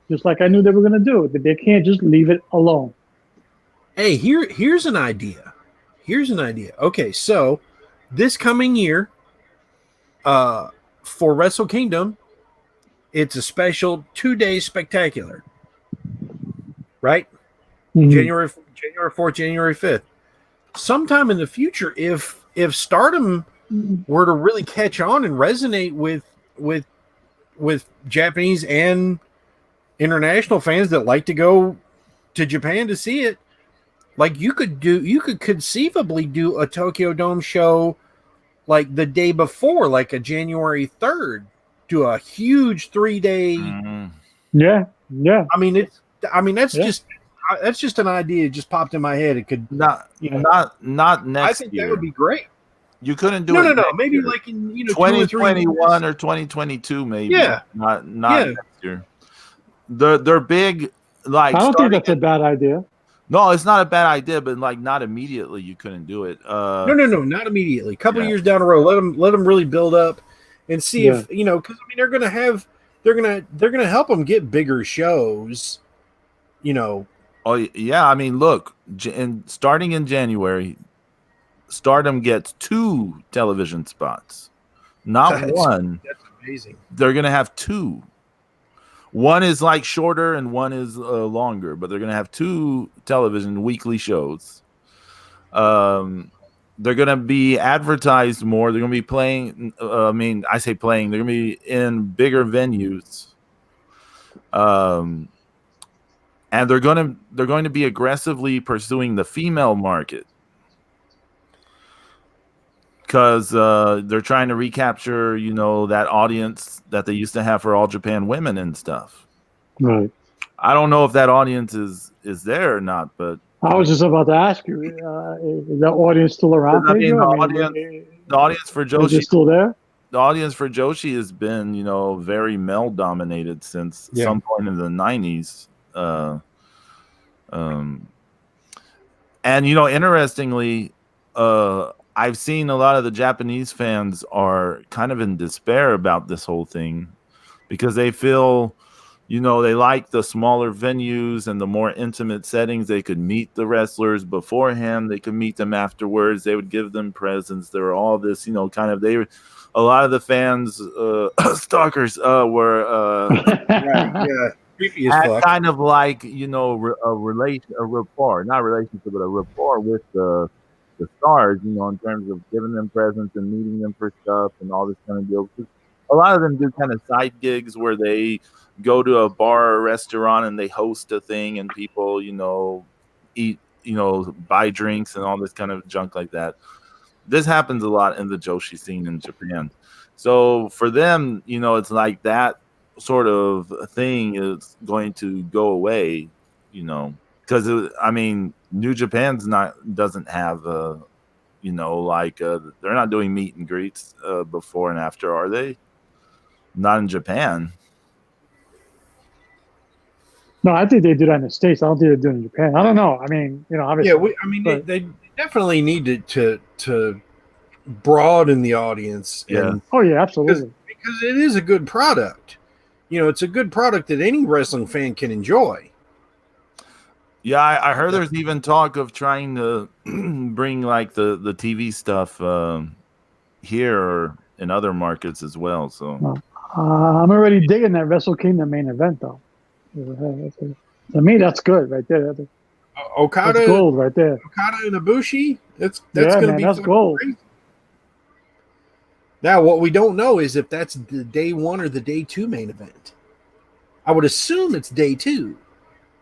Just like I knew they were going to do. They can't just leave it alone. Hey, here's an idea. Okay, so this coming year, for Wrestle Kingdom, it's a special 2-day spectacular, right? Mm-hmm. January 4th, January 5th. Sometime in the future, if Stardom were to really catch on and resonate with with Japanese and international fans that like to go to Japan to see it. Like you could conceivably do a Tokyo Dome show like the day before, like a January 3rd, do a huge 3-day. Yeah. I mean, that's just an idea. It just popped in my head. It could not next I think year. that would be great. You couldn't do it. No. Maybe year. like in 2021 or 2022, maybe. Yeah. Not next year. They're big. Like I don't think that's a bad idea. No, it's not a bad idea, but like not immediately. You couldn't do it. No, not immediately. A couple years down the road, let them really build up and see if because I mean they're gonna help them get bigger shows. Oh yeah, I mean, look, starting in January, Stardom gets 2 television spots, not one. That's amazing. They're gonna have 2. One is like shorter and one is longer, but they're gonna have 2 television weekly shows. They're gonna be advertised more. They're gonna be playing. I say playing. They're gonna be in bigger venues. And they're going to be aggressively pursuing the female market because they're trying to recapture, that audience that they used to have for All Japan Women and stuff. Right. I don't know if that audience is there or not, but I was just about to ask you, is that audience still around? The audience for Joshi is still there. The audience for Joshi has been, very male dominated since some point in the 90s. And interestingly, I've seen a lot of the Japanese fans are kind of in despair about this whole thing because they feel, they like the smaller venues and the more intimate settings. They could meet the wrestlers beforehand. They could meet them afterwards. They would give them presents. There were all this, a lot of the fans, stalkers, were, had kind of like a rapport, not relationship, but a rapport with the stars, in terms of giving them presents and meeting them for stuff and all this kind of deal. A lot of them do kind of side gigs where they go to a bar or restaurant and they host a thing and people, eat, buy drinks and all this kind of junk like that. This happens a lot in the Joshi scene in Japan. So for them, it's like that sort of thing is going to go away, because New Japan's doesn't have they're not doing meet and greets before and after, are they? Not in Japan. No, I think they do that in the States. I don't think they do it in Japan. I don't know. Obviously. Yeah, they definitely need to broaden the audience. Yeah. Absolutely. Because it is a good product. It's a good product that any wrestling fan can enjoy. Yeah, I heard there's even talk of trying to bring like the TV stuff here or in other markets as well. So I'm already digging that Wrestle Kingdom main event, though. To me, that's good right there. Okada, that's gold right there. Okada and Ibushi. That's going to be that's gold. Crazy. Now, what we don't know is if that's the day 1 or the day 2 main event. I would assume it's day 2.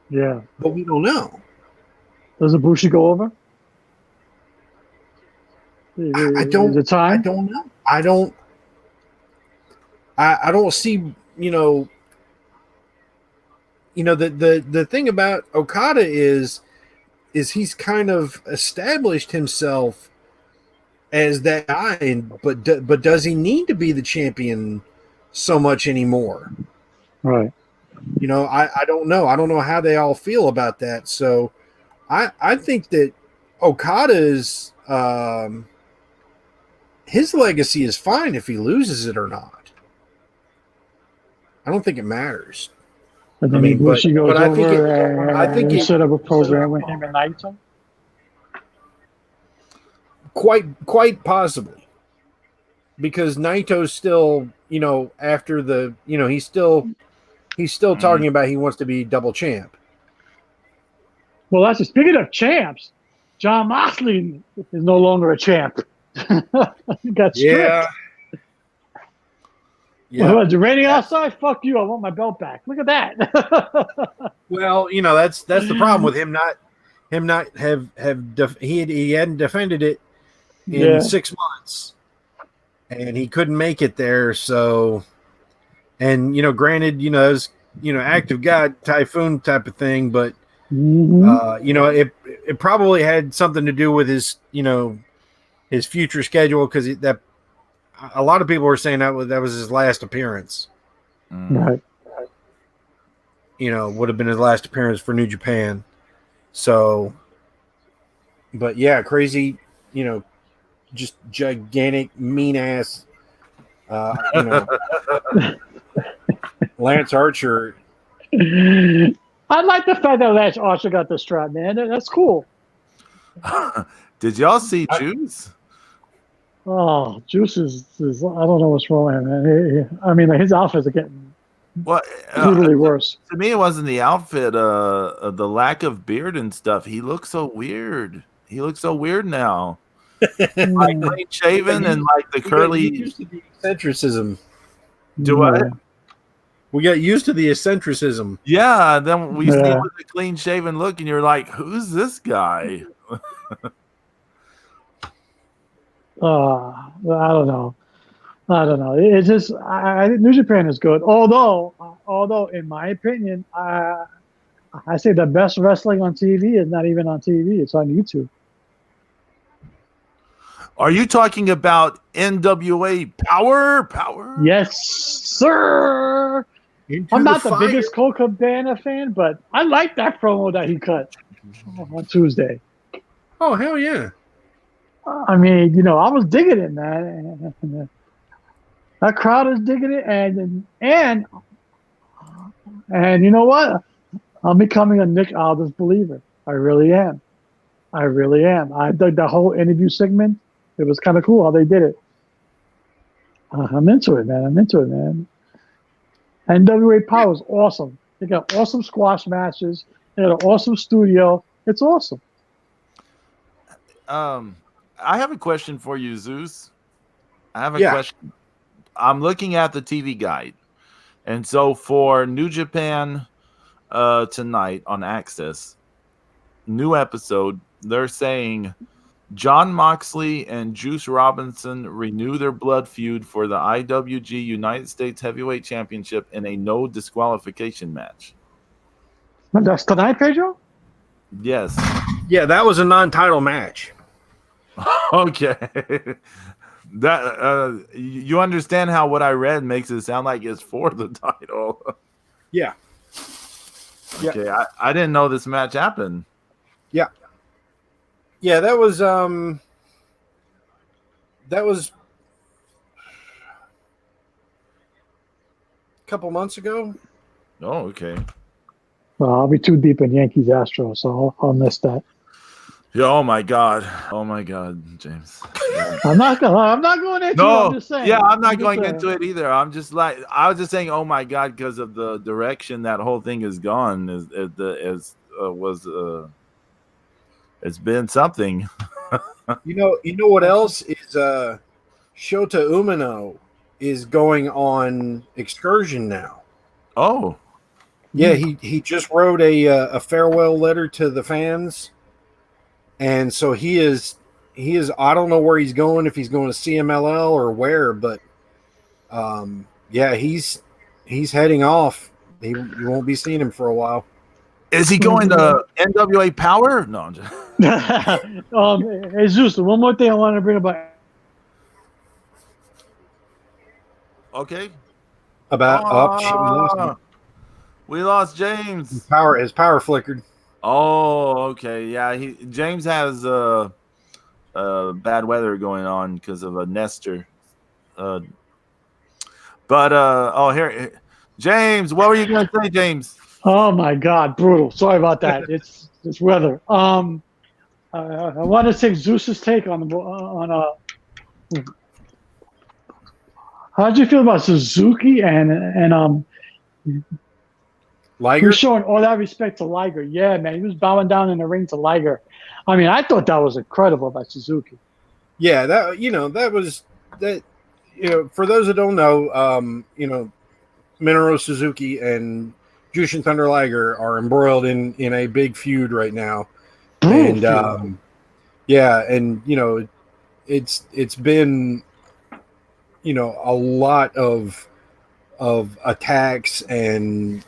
Yeah. But we don't know. Does Ibushi go over? I don't. Is it time? I don't know. I don't see. The thing about Okada is he's kind of established himself as that guy, but does he need to be the champion so much anymore? Right. I don't know. I don't know how they all feel about that. So I think that Okada's his legacy is fine if he loses it or not. I don't think it matters. But then Ibushi goes over I think he set up a program with him and Naito. Quite possibly, because Naito's still, after the, he's still talking about he wants to be double champ. Well, that's just, speaking of champs, John Moxley is no longer a champ. He got stripped. Yeah. What's it raining outside? Fuck you! I want my belt back. Look at that. Well, that's the problem with him not he hadn't defended it in Yeah. 6 months, and he couldn't make it there. So, and granted, it was active God typhoon type of thing, but it probably had something to do with his his future schedule, because that a lot of people were saying that was his last appearance. Right. Would have been his last appearance for New Japan. So, but yeah, crazy, just gigantic, mean ass, Lance Archer. I like the fact that Lance Archer got the strap, man. That's cool. Did y'all see Juice? Oh, Juice is I don't know what's wrong with him, man. I mean, his outfits are getting brutally worse. To me, it wasn't the outfit, the lack of beard and stuff. He looks so weird. He looks so weird now. Like clean shaven and like the curly. We got used to the eccentricism. Do what? We got used to the eccentricism. Yeah, then we see with a clean shaven look, and you're like, "Who's this guy?" I don't know. It's just I think New Japan is good. Although in my opinion, I say the best wrestling on TV is not even on TV; it's on YouTube. Are you talking about NWA Power? Yes, sir. I'm not the biggest Cole Cabana fan, but I like that promo that he cut on Tuesday. Oh, hell yeah. I mean, I was digging it, man. That crowd is digging it, and you know what? I'm becoming a Nick Aldis believer. I really am. I dug the whole interview segment. It was kind of cool how they did it. I'm into it, man. NWA Power is awesome. They got awesome squash matches. They got an awesome studio. It's awesome. I have a question for you, Zeus. I have a question. I'm looking at the TV guide. And so for New Japan tonight on Access, new episode, they're saying Jon Moxley and Juice Robinson renew their blood feud for the IWG United States Heavyweight Championship in a no disqualification match. That's tonight, Pedro? Yes. Yeah, that was a non-title match. Okay. That you understand how what I read makes it sound like it's for the title. Yeah. Okay, yeah. I didn't know this match happened. Yeah. Yeah, that was a couple months ago. Oh, okay. Well, I'll be too deep in Yankees Astros, so I'll miss that. Yeah, oh my God, James. Yeah. I'm not going into it. I'm just saying. Yeah, I'm not going into it either. I'm just like, I was just saying, oh my God, because of the direction that whole thing has gone. It's been something. You know what else is Shota Umino is going on excursion now. Oh. Yeah, he just wrote a farewell letter to the fans. And so he is I don't know where he's going, if he's going to CMLL or where, but yeah, he's heading off. You won't be seeing him for a while. Is he going to NWA Power? No, I'm just Hey Zeus, one more thing I want to bring about. Okay. We lost James. His power flickered. Oh, okay. Yeah, James has bad weather going on because of a nester. Here, James, what were you going to say, James? Oh my God, brutal. Sorry about that. It's weather. I want to take Zeus's take on how did you feel about Suzuki and Liger? He was showing all that respect to Liger. Yeah, man, he was bowing down in the ring to Liger. I mean, I thought that was incredible by Suzuki. Yeah, that was that. for those that don't know, Minoru Suzuki and Jushin Thunder Liger are embroiled in a big feud right now, and and it's been a lot of attacks and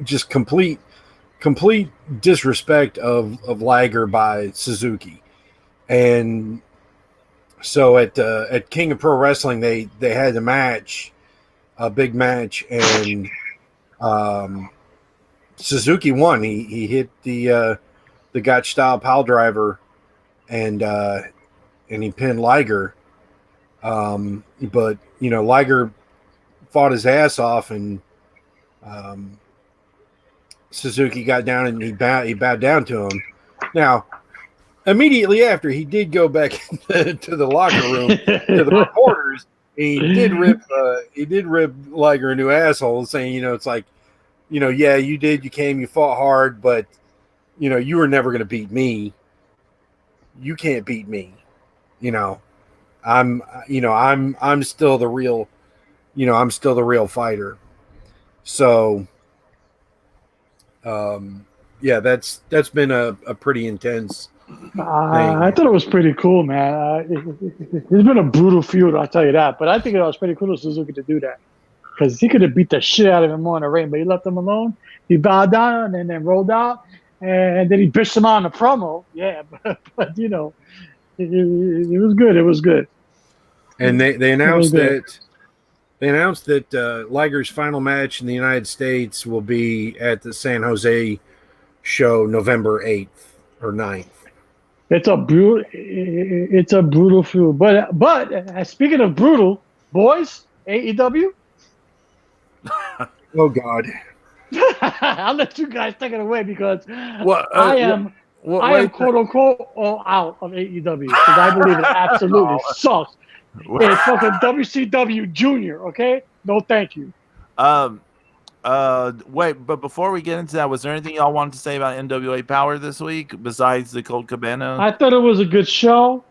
just complete disrespect of Liger by Suzuki. And so at King of Pro Wrestling, they had a big match, and Suzuki won. He hit the Gotch style pile driver, and he pinned Liger. But Liger fought his ass off, and Suzuki got down and he bowed down to him. Now, immediately after, he did go back to the locker room to the reporters. He did rip Liger a new asshole, saying, it's like, yeah, you did, you came, you fought hard, but you were never going to beat me. You can't beat me. I'm still the real, I'm still the real fighter. So, that's been a pretty intense thing. I thought it was pretty cool, man. It's been a brutal feud, I'll tell you that. But I think it was pretty cool of Suzuki to do that, because he could have beat the shit out of him more in the ring, but he left him alone. He bowed down and then rolled out, and then he bitched him out in the promo. Yeah, but it was good. It was good. And they announced that Liger's final match in the United States will be at the San Jose show November 8th or 9th. It's a brutal feud. But speaking of brutal, boys, AEW. Oh God. I'll let you guys take it away, because I am quote unquote all out of AEW, because I believe it absolutely sucks. It's fucking WCW Junior, okay? No, thank you. Wait, but before we get into that, was there anything y'all wanted to say about NWA Power this week besides the Colt Cabana? I thought it was a good show.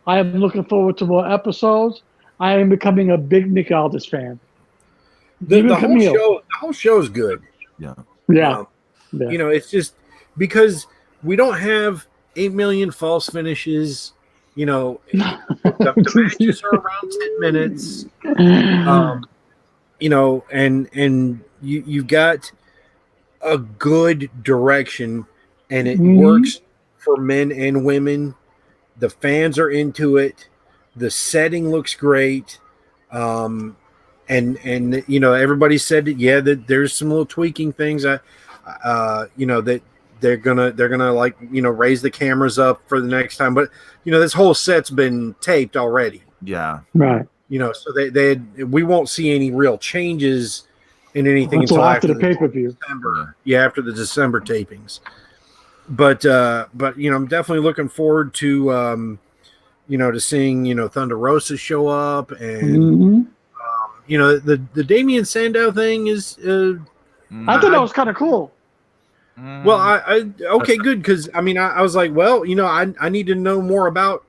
I am looking forward to more episodes. I am becoming a big Nick Aldis fan. The whole show is good. Yeah. It's just because we don't have 8 million false finishes. The matches are around 10 minutes. And you've got a good direction, and it works for men and women. The fans are into it. The setting looks great. And everybody said that there's some little tweaking things that they're gonna like raise the cameras up for the next time, but this whole set's been taped already. Yeah, right. So we won't see any real changes in anything until after the pay-per-view. December. Yeah, after the December tapings. But I'm definitely looking forward to to seeing Thunder Rosa show up, and the Damian Sandow thing is. I thought that was kind of cool. Well, okay, good, because I was like, well, I need to know more about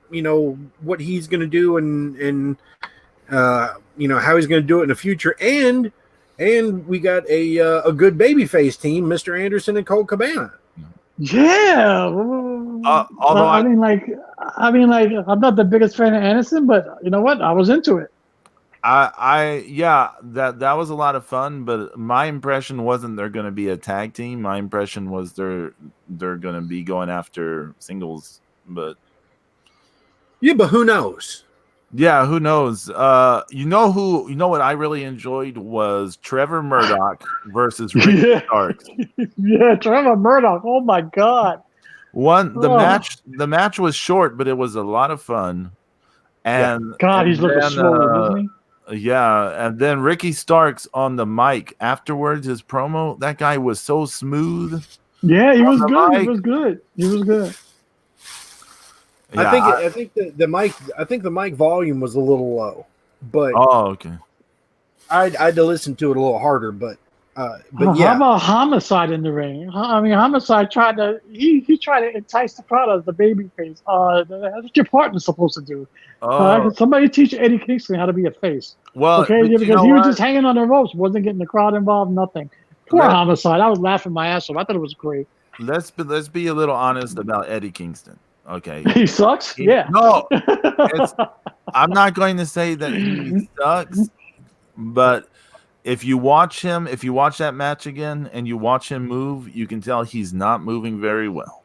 what he's going to do and how he's going to do it in the future, and we got a good babyface team, Mr. Anderson and Colt Cabana. Yeah. Although I'm not the biggest fan of Anderson, but you know what? I was into it. That was a lot of fun, but my impression wasn't they're going to be a tag team. My impression was they're going to be going after singles, but who knows? Yeah, who knows? What I really enjoyed was Trevor Murdoch versus Ricky Starks. Yeah, Trevor Murdoch. Oh my God. The match was short, but it was a lot of fun. And he's looking swollen, isn't he? Yeah, and then Ricky Starks on the mic afterwards, his promo, that guy was so smooth. Yeah, he was good. He was good. Yeah, I think the mic volume was a little low, but okay. I had to listen to it a little harder, but But How about Homicide in the ring? I mean, Homicide tried to tried to entice the crowd as the babyface. That's what your partner's supposed to do. Somebody teach Eddie Kingston how to be a face. Well, okay, because he was just hanging on the ropes, wasn't getting the crowd involved, nothing. Poor Homicide. I was laughing my ass off. I thought it was great. Let's be a little honest about Eddie Kingston. Okay, he sucks. No, I'm not going to say that he sucks, but if you watch that match again and you watch him move, you can tell he's not moving very well.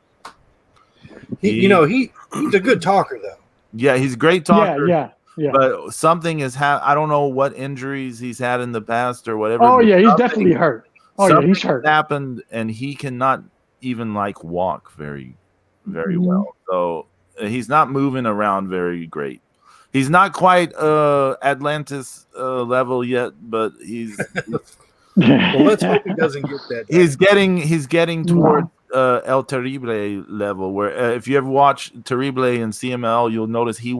He's a good talker though. Yeah, he's a great talker. Yeah. But something is I don't know what injuries he's had in the past or whatever. Oh yeah, he's definitely hurt. Oh yeah, he's hurt. Happened, and he cannot even walk very, very well. So he's not moving around very great. He's not quite Atlantis level yet, but he's well, let's hope he doesn't get that. He's getting toward El Terrible level, where if you ever watch Terrible in CML, you'll notice he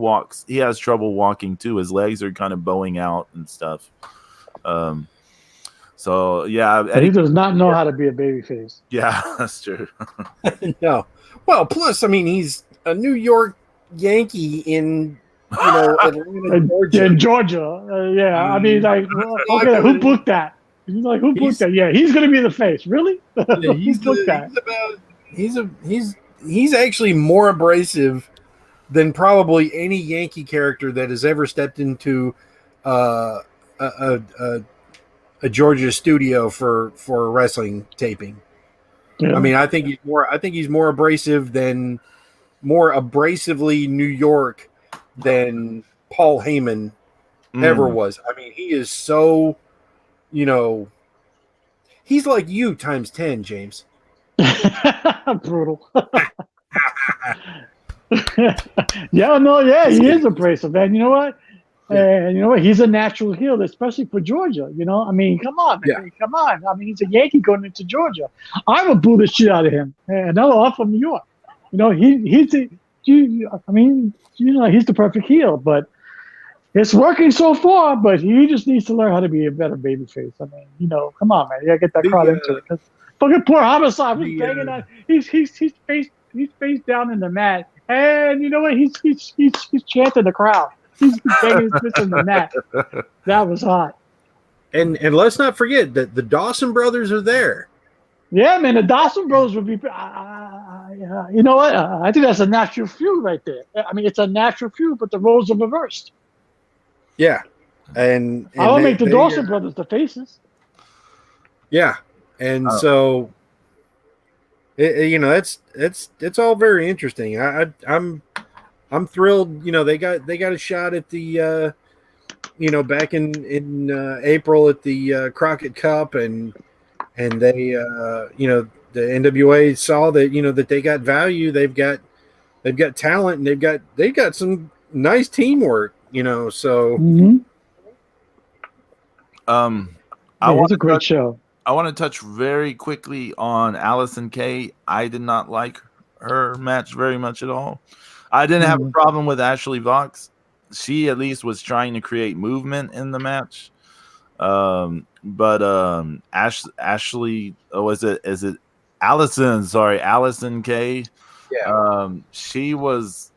has trouble walking too. His legs are kind of bowing out and stuff. So yeah, he does not know how to be a babyface. Yeah, that's true. No, well, plus I mean he's a New York Yankee in Atlanta, Georgia. In Georgia, yeah. I mean, like, okay, who booked that? Like, who booked that? Yeah, he's going to be the face. Really? Yeah, he's actually more abrasive than probably any Yankee character that has ever stepped into a Georgia studio for a wrestling taping. Yeah. I mean, I think he's more abrasive than more abrasively New York than Paul Heyman ever was. I mean, he is so, he's like you times 10, James. Brutal. He is abrasive, man. You know what? And you know what? He's a natural heel, especially for Georgia. I mean, come on, man. Yeah. Come on. I mean, he's a Yankee going into Georgia. I would boo the shit out of him. And I'm from New York. He's the perfect heel, but it's working so far. But he just needs to learn how to be a better babyface. I mean, come on, man. You gotta get that crowd into it. Fucking poor Homicide was banging on. He's face down in the mat, and you know what? He's chanting the crowd. He's banging his fist in the mat. That was hot. And let's not forget that the Dawson brothers are there. Yeah, man, the Dawson brothers would be. You know what? I think that's a natural feud right there. I mean, it's a natural feud, but the roles are reversed. Yeah, and I'll make the Dawson brothers the faces. Yeah, and so it's all very interesting. I'm thrilled. They got a shot at the back in April at the Crockett Cup and they the NWA saw that that they got value, they've got talent, and they've got some nice teamwork, so it's a great show. I want to touch very quickly on Allison Kay. I did not like her match very much at all. I didn't have a problem with Ashley Vox. She at least was trying to create movement in the match. But Ashley, is it Allison? Sorry, Allison Kay. Yeah. She was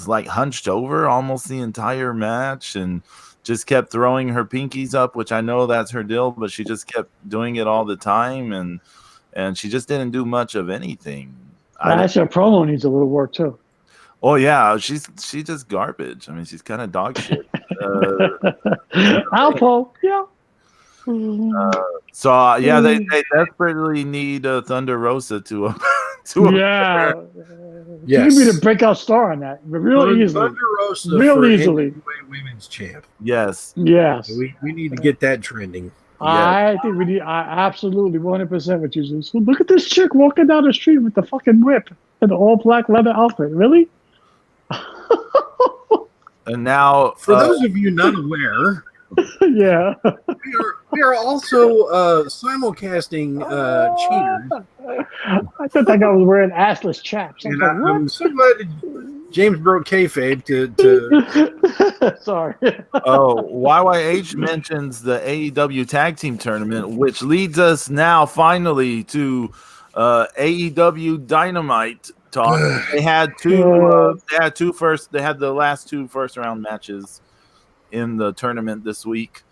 like hunched over almost the entire match and just kept throwing her pinkies up, which I know that's her deal, but she just kept doing it all the time, and she just didn't do much of anything. Actually, her promo needs a little work too. Oh yeah, she's just garbage. I mean, she's kind of dog shit. Alpo, yeah. They desperately need Thunder Rosa to yeah. She could be the breakout star on that real easily. Thunder Rosa real easily. Women's champ. Yes. We need to get that trending. I think we need. I absolutely 100% what you just. Look at this chick walking down the street with the fucking whip and the all black leather outfit. Really? And now, for those of you not aware, Yeah. We are also simulcasting cheaters. I thought that guy was wearing assless chaps. And Like, I'm so glad that James broke kayfabe to Sorry. Oh, YYH mentions the AEW Tag Team Tournament, which leads us now finally to AEW Dynamite talk. They had two. They had the last two first round matches in the tournament this week.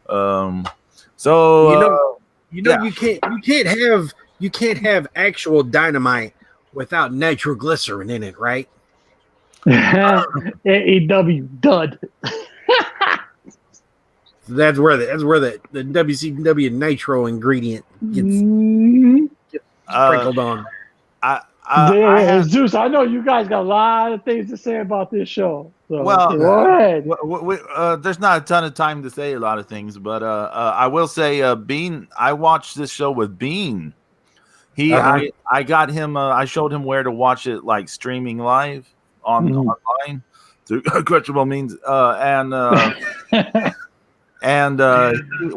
So yeah. you can't have actual dynamite without nitroglycerin in it, right? AEW dud. So that's where the WCW nitro ingredient gets sprinkled on. Zeus, I know you guys got a lot of things to say about this show. So go ahead. There's not a ton of time to say a lot of things, but I will say, Bean. I watched this show with Bean. I got him. I showed him where to watch it, like streaming live online through questionable means. And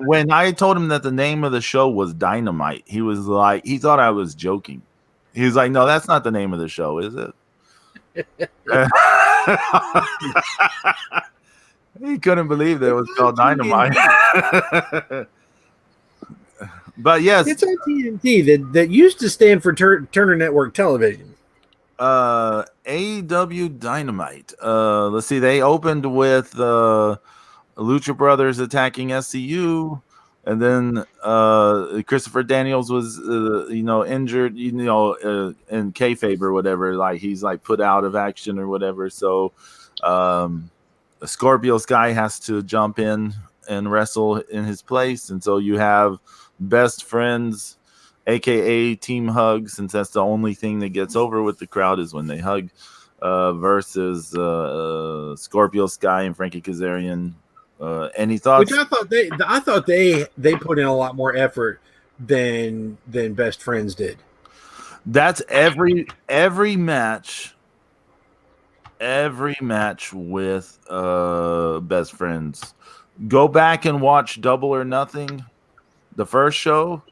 when I told him that the name of the show was Dynamite, he was like, he thought I was joking. He was like, "No, that's not the name of the show, is it?" He couldn't believe that it was called Dynamite. But yes, it's on TNT that used to stand for Turner Network Television. AEW Dynamite. Let's see. They opened with Lucha Brothers attacking SCU, and then Christopher Daniels was injured, in kayfabe or whatever. Like he's like put out of action or whatever. So Scorpio Sky has to jump in and wrestle in his place, and so you have Best Friends, aka Team Hug, since that's the only thing that gets over with the crowd is when they hug, versus Scorpio Sky and Frankie Kazarian. Any thoughts? Which I thought they put in a lot more effort than Best Friends did. That's every match with Best Friends. Go back and watch Double or Nothing, the first show,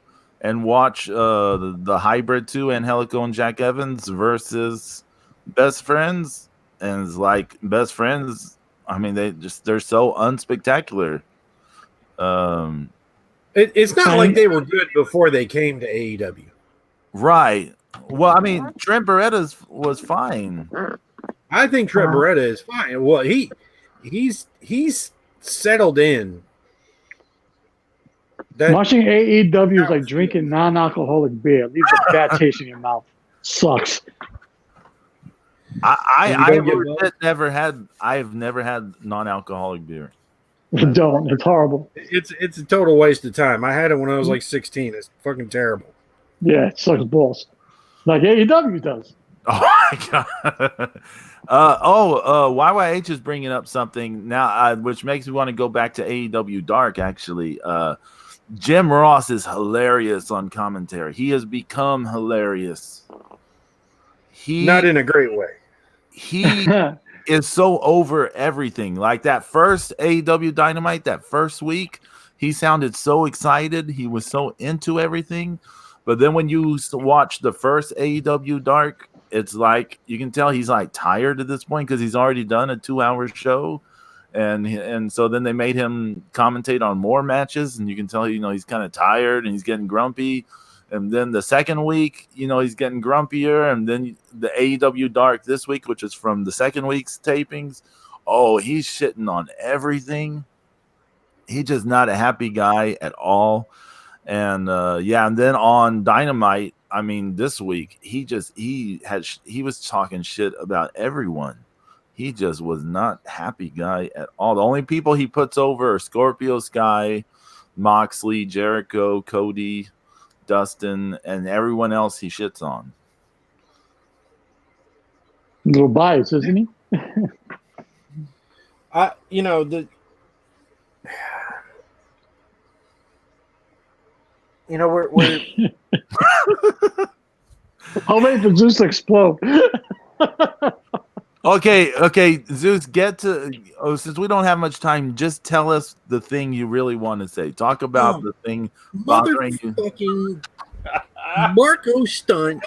and watch the Hybrid 2, Angelico and Jack Evans versus Best Friends. And it's like Best Friends, I mean, they're so unspectacular. It's not like they were good before they came to AEW. Right. Well, I mean, Trent Beretta was fine. I think Trent Beretta is fine. Well, he's settled in. Watching AEW is like drinking non-alcoholic beer. Leaves a bad taste in your mouth. Sucks. I've never had non-alcoholic beer. Don't. It's horrible. It's a total waste of time. I had it when I was like 16. It's fucking terrible. Yeah, it sucks balls. Like AEW does. Oh my god. YYH is bringing up something now, which makes me want to go back to AEW Dark. Actually, Jim Ross is hilarious on commentary. He has become hilarious. Not in a great way. He is so over everything. Like that first AEW Dynamite, that first week, he sounded so excited. He was so into everything. But then when you watch the first AEW Dark, it's like you can tell he's like tired at this point because he's already done a 2-hour show. And so then they made him commentate on more matches, and you can tell he's kind of tired and he's getting grumpy. And then the second week, he's getting grumpier. And then the AEW Dark this week, which is from the second week's tapings, he's shitting on everything. He's just not a happy guy at all. And and then on Dynamite, I mean, this week he was talking shit about everyone. He just was not happy guy at all. The only people he puts over are Scorpio Sky, Moxley, Jericho, Cody, Dustin, and everyone else he shits on. A little biased, isn't he? We're I'll wait for Zeus to explode. Okay, Zeus, since we don't have much time, just tell us the thing you really want to say. Talk about the thing bothering you. Motherfucking Marco Stunt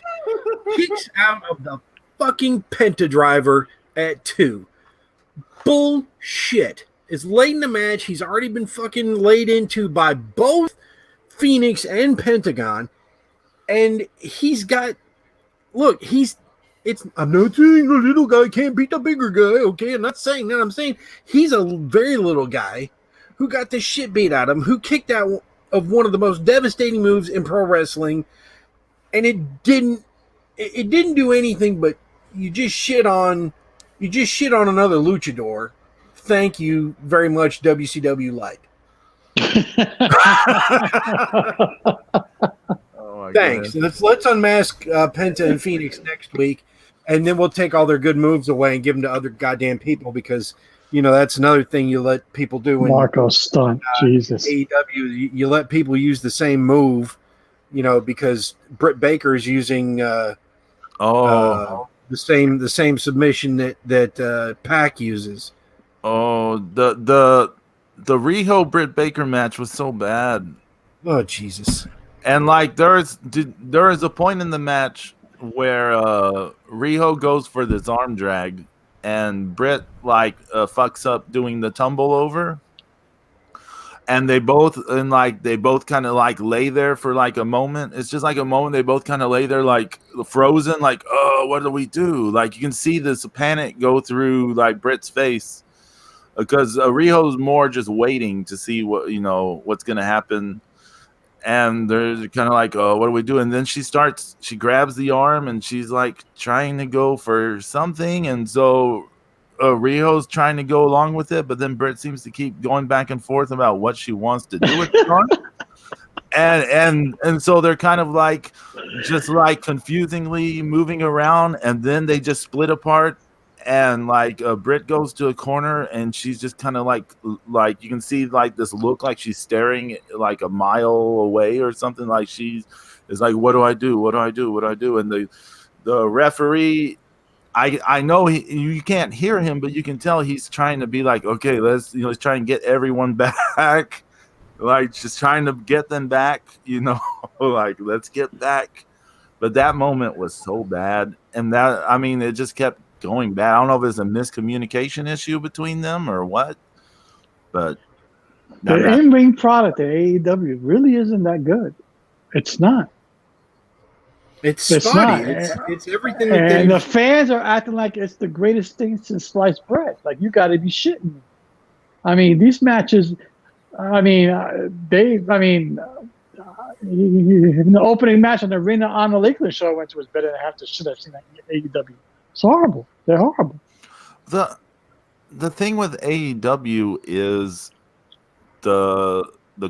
kicks out of the fucking Pentadriver at 2. Bullshit. It's late in the match. He's already been fucking laid into by both Phoenix and Pentagon. And he's got, look, I'm not saying the little guy can't beat the bigger guy, okay? I'm not saying that. I'm saying he's a very little guy who got the shit beat out of him, who kicked out of one of the most devastating moves in pro wrestling, and it didn't do anything but you just shit on another luchador. Thank you very much, WCW Light. Thanks. Let's unmask Penta and Phoenix next week, and then we'll take all their good moves away and give them to other goddamn people, because that's another thing you let people do. Marco Stunt, Jesus. AEW, you let people use the same move, because Britt Baker is using the same submission that Pac uses. Oh, the Riho Britt Baker match was so bad. Oh, Jesus. And like there is a point in the match where Riho goes for this arm drag, and Britt fucks up doing the tumble over, and they both kind of lay there for a moment. It's just a moment. They both kind of lay there frozen, oh, what do we do? You can see this panic go through Britt's face, because Riho's more just waiting to see what's gonna happen. And they're kind of oh, what do we do? And then she grabs the arm, and she's trying to go for something. And so Riho's trying to go along with it, but then Britt seems to keep going back and forth about what she wants to do with the arm. And so they're kind of just confusingly moving around, and then they just split apart. And Britt goes to a corner, and she's just kind of you can see this look she's staring a mile away or something. She's what do I do? What do I do? What do I do? And the referee, I know you can't hear him, but you can tell he's trying to be okay, let's he's trying to get everyone back, just trying to get them back, let's get back. But that moment was so bad, and it just kept going bad. I don't know if it's a miscommunication issue between them or what, but the in-ring product at AEW really isn't that good. It's not. It's spotty. It's everything. And the fans are acting like it's the greatest thing since sliced bread. You got to be shitting me. These matches. In the opening match on the Arena on the Lakeland show I went to was better than half the shit I've seen at AEW. It's horrible. They're horrible. The thing with AEW is the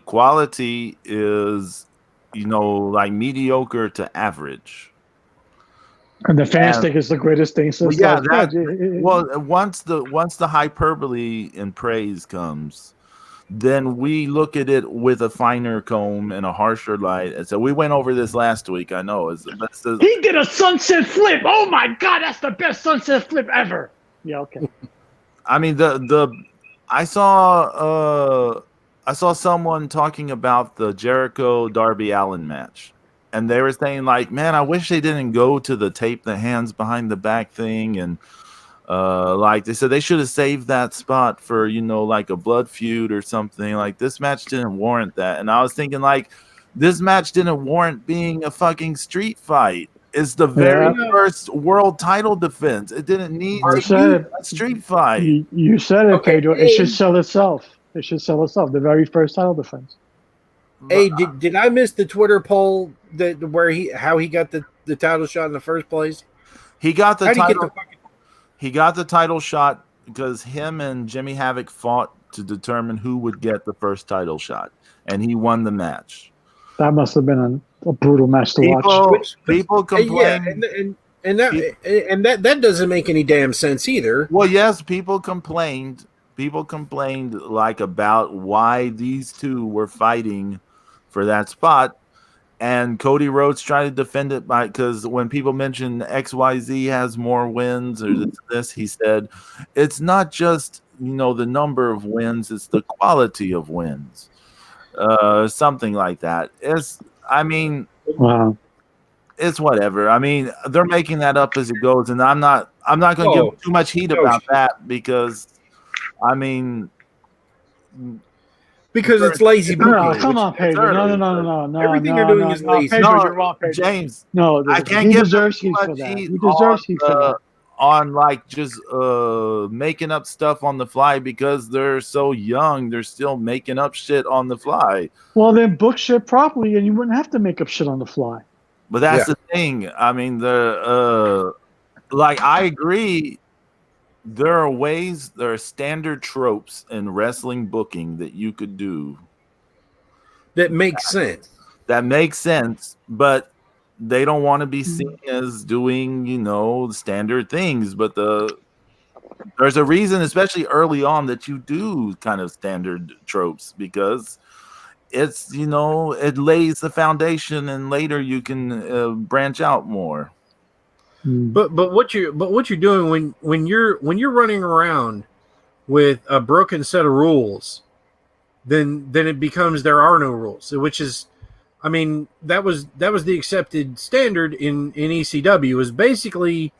quality is mediocre to average. And the fans think it's the greatest thing since once the hyperbole and praise comes, then we look at it with a finer comb and a harsher light. And so we went over this last week. I know. He did a sunset flip. Oh my God, that's the best sunset flip ever. Yeah, okay. I saw someone talking about the Jericho Darby Allin match, and they were saying man, I wish they didn't go to the tape the hands behind the back thing, and they said they should have saved that spot for a blood feud or something. This match didn't warrant that. And I was thinking this match didn't warrant being a fucking street fight. It's the very first world title defense. It didn't need to be a street fight. You said it, Pedro. It should sell itself. It should sell itself. The very first title defense. Hey, did I miss the Twitter poll how he got the title shot in the first place? He got the title. He got the title shot because him and Jimmy Havoc fought to determine who would get the first title shot, and he won the match. That must have been a brutal match to watch. People complain, and that doesn't make any damn sense either. Well, yes, people complained. People complained about why these two were fighting for that spot, And Cody Rhodes tried to defend it because when people mention XYZ has more wins or this, he said, it's not just, the number of wins, it's the quality of wins. Something like that. Wow. It's whatever. I mean, they're making that up as it goes, and I'm not going to give too much heat about that because, I mean, because it's lazy booking. No, come on, Pedro. No. Everything you're doing is lazy. Pedro, you're wrong, Pedro. James. No, I can't he give deserves heat for that. He deserves heat for that. On like just making up stuff on the fly because they're so young. They're still making up shit on the fly. Well, then book shit properly, and you wouldn't have to make up shit on the fly. But that's the thing. I mean, I agree. There are standard tropes in wrestling booking that you could do that makes sense. That makes sense, but they don't want to be seen as doing, standard things. But there's a reason, especially early on, that you do kind of standard tropes because it's, it lays the foundation, and later you can branch out more. But what you're doing when you're running around with a broken set of rules, then it becomes there are no rules, which is, I mean, that was the accepted standard in ECW, was basically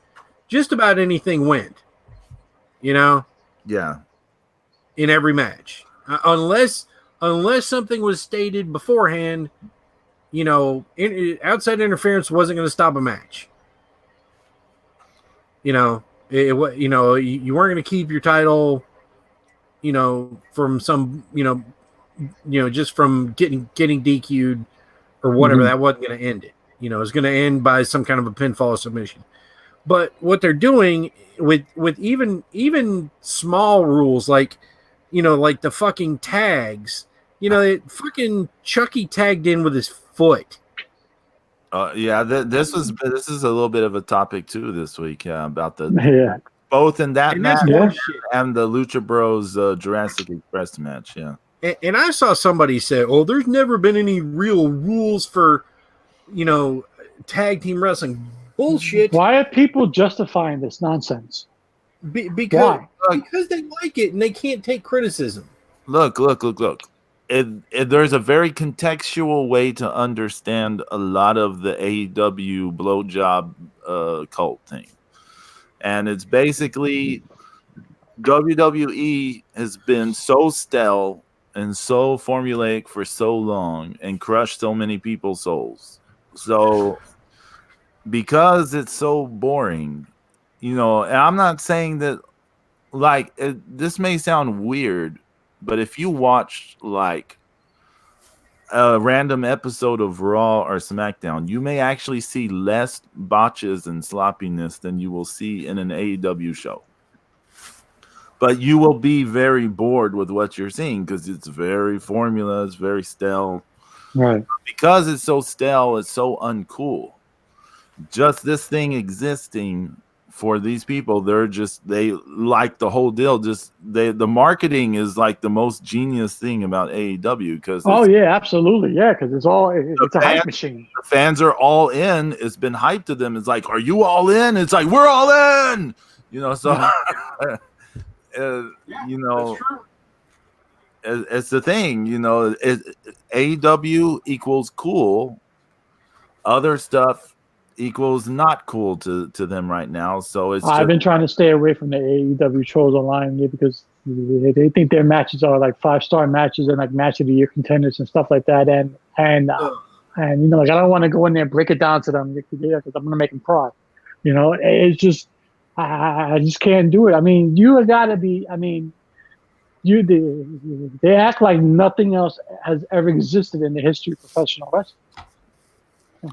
just about anything went, Yeah. in every match, unless something was stated beforehand, outside interference wasn't going to stop a match. You weren't going to keep your title, from some, just from getting DQ'd or whatever. That wasn't going to end it. It was going to end by some kind of a pinfall submission. But what they're doing with even small rules, like the fucking tags, fucking Chucky tagged in with his foot. This is a little bit of a topic too this week. About both in that match and the Lucha Bros Jurassic Express match. Yeah, and I saw somebody say, "Oh, there's never been any real rules for, tag team wrestling." Bullshit. Why are people justifying this nonsense? Because they like it and they can't take criticism. Look. There's a very contextual way to understand a lot of the AEW blowjob cult thing. And it's basically WWE has been so stale and so formulaic for so long and crushed so many people's souls. So because it's so boring, and I'm not saying that this may sound weird, but if you watch like a random episode of Raw or SmackDown, you may actually see less botches and sloppiness than you will see in an AEW show. But you will be very bored with what you're seeing because it's very formula, it's very stale. Right. Because it's so stale, it's so uncool. Just this thing existing for these people, they like the whole deal. The marketing is like the most genius thing about AEW because absolutely, because it's a hype machine. The fans are all in. It's been hyped to them. It's like, are you all in? It's like, we're all in. So it's the thing. AEW equals cool. Other stuff equals not cool to them right now. So I've been trying to stay away from the AEW shows online because they think their matches are like 5-star matches and like match of the year contenders and stuff like that. And I don't want to go in there and break it down to them because I'm gonna make them cry. It's just I just can't do it. I mean, you gotta be. I mean, they act like nothing else has ever existed in the history of professional wrestling.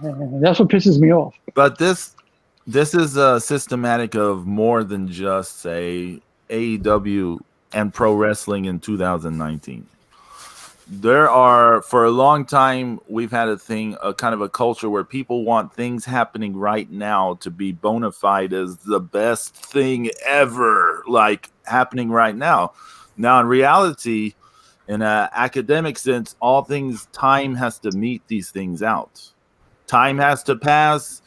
And that's what pisses me off. But this is systematic of more than just say AEW and pro wrestling in 2019. For a long time, we've had a kind of a culture where people want things happening right now to be bona fide as the best thing ever, like happening right now. Now, in reality, in an academic sense, time has to meet these things out. time has to pass.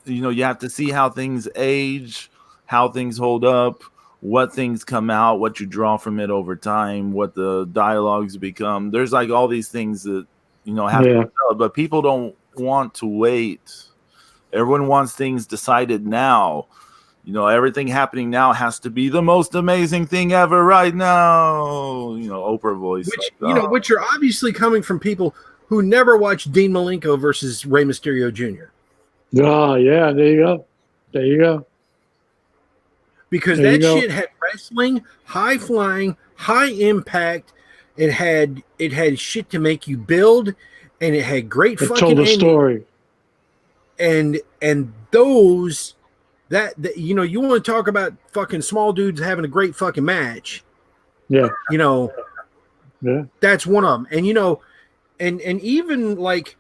You have to see how things age, how things hold up, what things come out, what you draw from it over time, what the dialogues become. There's like all these things that have to develop, but people don't want to wait. Everyone wants things decided now. Everything happening now has to be the most amazing thing ever right now. Oprah voice. Which are obviously coming from people who never watched Dean Malenko versus Rey Mysterio Jr. Oh, yeah, there you go. Because that shit had wrestling, high flying, high impact. It had shit to make you build, and it had great fucking told a story. And those that you want to talk about fucking small dudes having a great fucking match. Yeah. That's one of them. And and even like,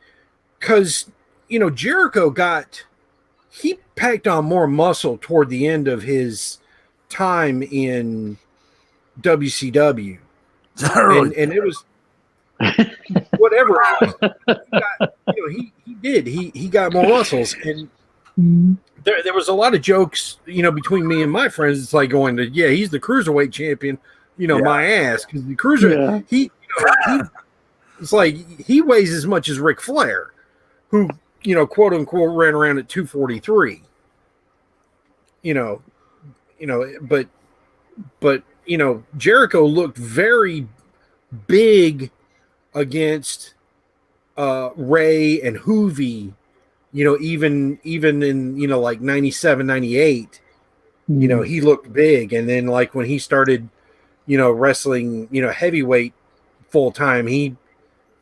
because Jericho he packed on more muscle toward the end of his time in WCW. And it was whatever it was, he got more muscles. And there was a lot of jokes, between me and my friends. It's like going to, he's the cruiserweight champion, my ass. Because the cruiser, he it's like he weighs as much as Ric Flair, who, quote unquote, ran around at 243. But Jericho looked very big against Ray and Hoovy, even in like 97, 98, he looked big. And then like when he started wrestling heavyweight full time, he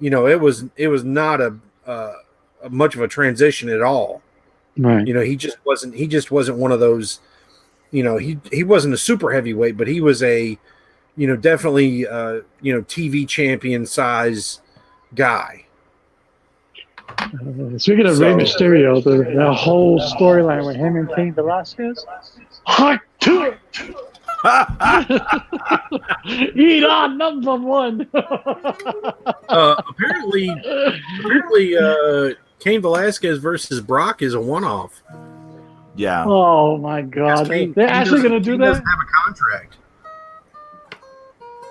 it was not a much of a transition at all. Right. He just wasn't one of those, he wasn't a super heavyweight, but he was a definitely TV champion size guy. Speaking of Rey Mysterio, the whole storyline with him and Cain Velasquez, hot to it. Eat on number one. Apparently, Cain Velasquez versus Brock is a one-off. Yeah. Oh my God! They're actually going to do that. Doesn't have a contract.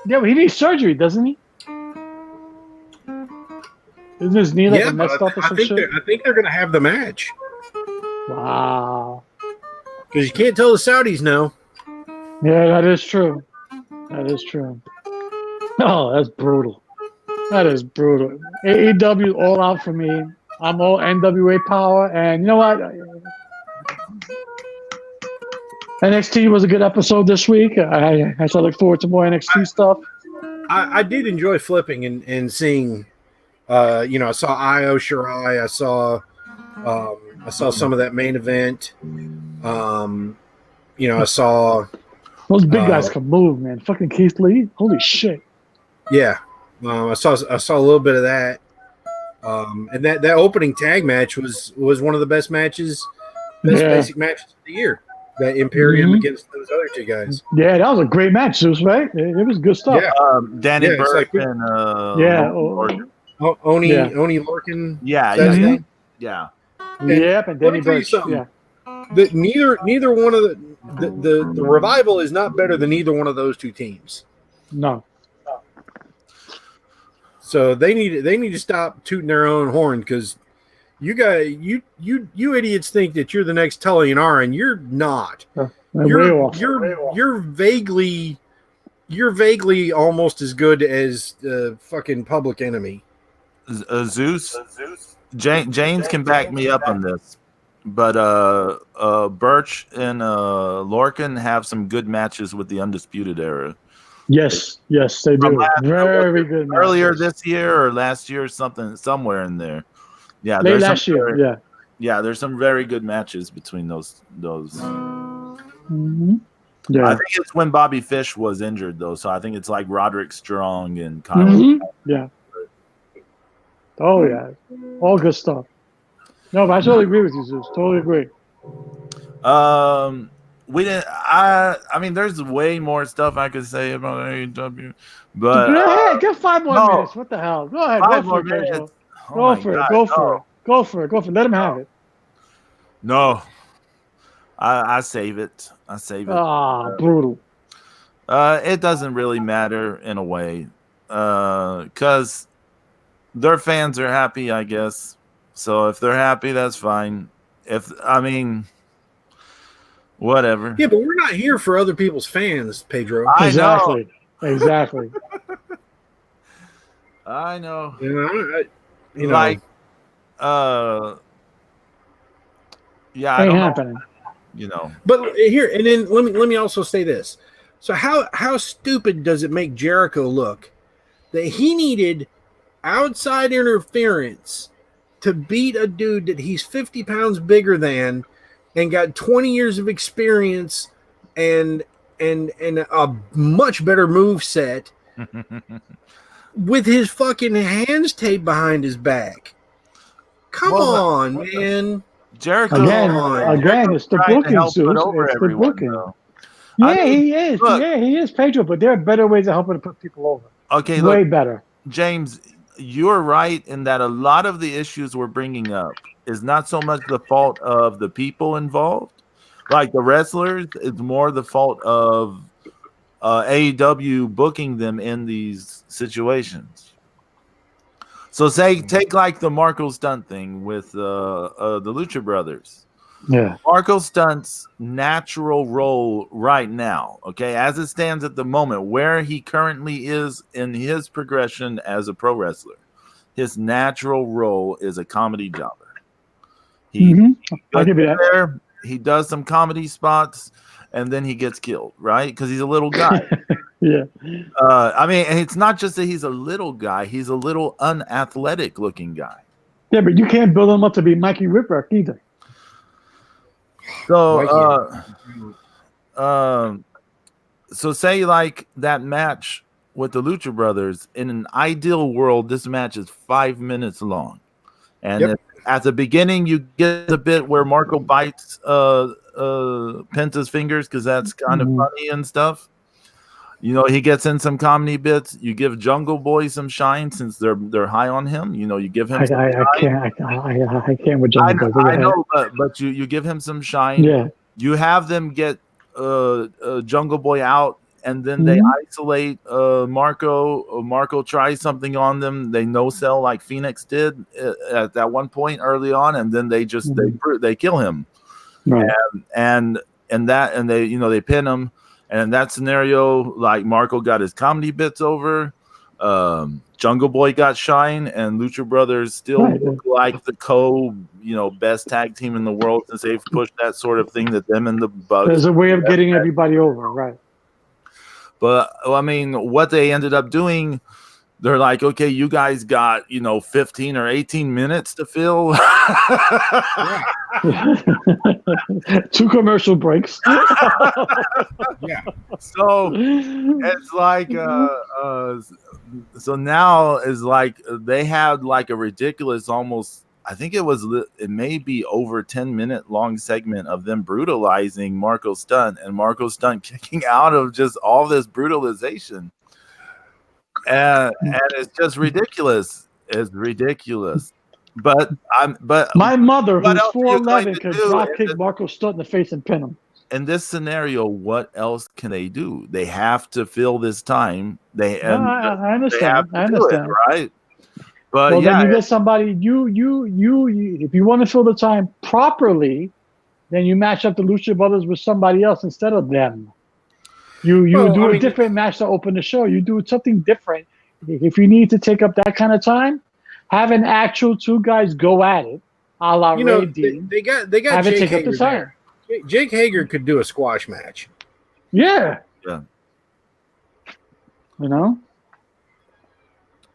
Yeah, but he needs surgery, doesn't he? Isn't his knee like messed up or some shit? I think they're going to have the match. Wow. Because you can't tell the Saudis no. Yeah, that is true. Oh, that's brutal. That is brutal. AEW all out for me. I'm all NWA power, and you know what? NXT was a good episode this week. I look forward to more NXT stuff. I did enjoy flipping and seeing. I saw Io Shirai. I saw some of that main event. I saw those big guys can move, man. Fucking Keith Lee, holy shit. Yeah, I saw a little bit of that. And that opening tag match was one of the best basic matches of the year. That Imperium against those other two guys. Yeah, that was a great match, Zeus, right? It was good stuff. Yeah, Danny Burke and Oni Lorcan. Yeah. Yep, and Danny Burke. Yeah. Neither one of the Revival is not better than either one of those two teams. No. So they need to stop tooting their own horn, because you guys, you idiots think that you're the next Tully and R, and you're not. You're vaguely almost as good as the fucking Public Enemy. Zeus. James can back me up on this, but Birch and Lorcan have some good matches with the Undisputed Era. Yes, they do. Very good. Earlier this year or last year, somewhere in there. Yeah, last year. Yeah, there's some very good matches between those. Mm-hmm. Yeah, I think it's when Bobby Fish was injured though, so I think it's like Roderick Strong and Kyle. Mm-hmm. Yeah. Oh yeah, all good stuff. No, but I totally agree with you, Zeus. Totally agree. We didn't. I mean, there's way more stuff I could say about AEW, but go ahead, get 5 more minutes. What the hell? Go ahead. 5 more minutes. Go for it. Go for it. Go for it. Let him have it. No, I save it. I save it. Brutal. It doesn't really matter in a way, because their fans are happy, I guess. So if they're happy, that's fine. Whatever. Yeah, but we're not here for other people's fans, Pedro. Exactly. I know. Like, yeah, I don't happening. know. But here, and then let me also say this. So how stupid does it make Jericho look that he needed outside interference to beat a dude that he's 50 pounds bigger than and got 20 years of experience and a much better move set with his fucking hands taped behind his back? Come on, man. Jericho again, it's the booking, Zeus. It's the booking. Yeah, he is. Yeah, he is, Pedro. But there are better ways of helping to put people over. Okay, way better. James, you're right in that a lot of the issues we're bringing up is not so much the fault of the people involved, like the wrestlers. It's more the fault of AEW booking them in these situations. So take like the Marco Stunt thing with the Lucha Brothers. Yeah. Marco Stunt's natural role right now, okay, as it stands at the moment, where he currently is in his progression as a pro wrestler, his natural role is a comedy jobber. I'll give you that. There, he does some comedy spots, and then he gets killed, right? Because he's a little guy. Yeah. I mean, and it's not just that he's a little guy; he's a little unathletic looking guy. Yeah, but you can't build him up to be Mikey Whipwreck either. So, so say like that match with the Lucha Brothers. In an ideal world, this match is 5 minutes long, and at the beginning, you get the bit where Marco bites Penta's fingers because that's kind of funny and stuff. You know, he gets in some comedy bits. You give Jungle Boy some shine since they're high on him. You know, you give him. I can't with Jungle Boy. I know, but you give him some shine. Yeah. You have them get Jungle Boy out, and then they isolate Marco. Marco tries something on them. They no sell like Phoenix did at that one point early on, and then they just they kill him. Right. And they pin him. And in that scenario, like Marco got his comedy bits over, Jungle Boy got shine, and Lucha Brothers still look like the best tag team in the world since they've pushed that sort of thing that them and the Bugs. There's a way of getting everybody over, right? But I mean, what they ended up doing, they're like, okay, you guys got 15 or 18 minutes to fill. 2 commercial breaks. Yeah. So it's like so now is like they had like a ridiculous almost, I think it may be over 10-minute long segment of them brutalizing Marco Stunt and Marco Stunt kicking out of just all this brutalization. And it's just ridiculous. It's ridiculous. But my mother, who's 4'11", could drop kick Marco Stunt in the face and pin him. In this scenario, what else can they do? They have to fill this time. I understand. I understand. Right? But then you get somebody. You if you want to fill the time properly, then you match up the Lucha Brothers with somebody else instead of them. You do a different match to open the show. You do something different. If you need to take up that kind of time, have an actual 2 guys go at it, a la Ray Dean. They got have Jake it take Hager up the time. there. Jake Hager could do a squash match. Yeah.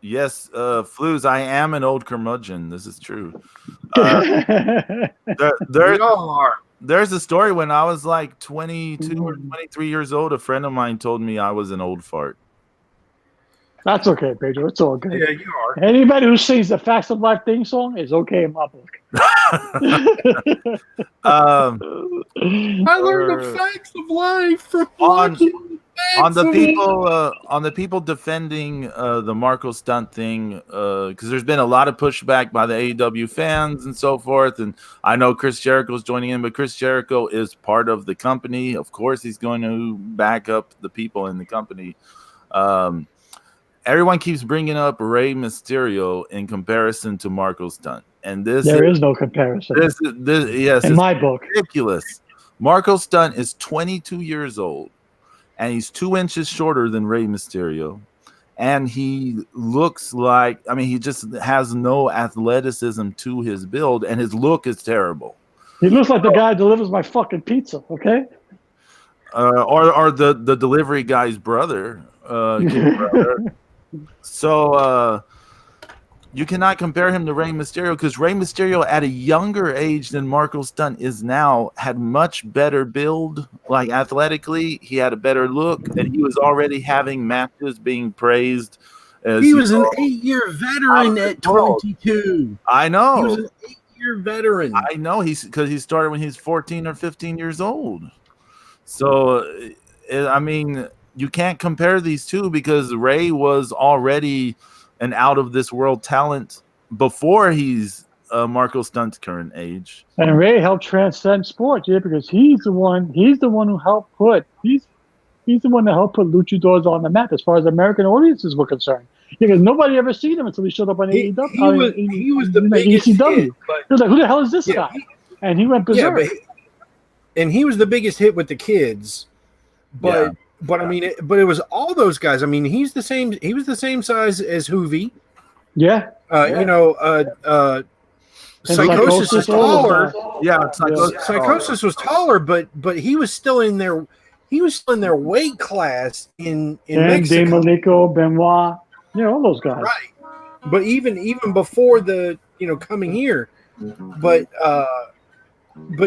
Yes, Flues, I am an old curmudgeon. This is true. We all are. There's a story when I was like 22 or 23 years old. A friend of mine told me I was an old fart. That's okay, Pedro. It's all good. Yeah, you are. Anybody who sings the Facts of Life theme song is okay in my book. I learned the facts of life from watching on the people defending the Marco Stunt thing, because there's been a lot of pushback by the AEW fans and so forth, and I know Chris Jericho's joining in, but Chris Jericho is part of the company. Of course, he's going to back up the people in the company. Everyone keeps bringing up Rey Mysterio in comparison to Marco Stunt, and there is no comparison. Yes, in my book, ridiculous. Marco Stunt is 22 years old, and he's 2 inches shorter than Rey Mysterio, and he looks like, I mean, he just has no athleticism to his build, and his look is terrible. He looks like the guy who delivers my fucking pizza. Okay. Or the delivery guy's brother. So you cannot compare him to Rey Mysterio, because Rey Mysterio at a younger age than Marco Stunt is now had much better build, like athletically. He had a better look, and he was already having matches being praised. He was an 8-year veteran at 22. I know. He was an 8-year veteran. I know. Because he started when he was 14 or 15 years old. So, I mean, you can't compare these two, because Ray was already an out of this world talent before he's Marco Stunt's current age. And Ray helped transcend sports, because he's the one who helped put he's the one that helped put luchadors on the map as far as American audiences were concerned. Because nobody ever seen him until he showed up on AEW. He was the biggest hit. He was like, who the hell is this guy? And he went berserk. And he was the biggest hit with the kids. But I mean, it was all those guys. I mean, he was the same size as Hoovy. Yeah. You know, Psychosis is taller. Yeah, Psychosis was taller, but he was still in their weight class in Mexico. Demonico, Benoit, all those guys. Right. But even before the coming here, but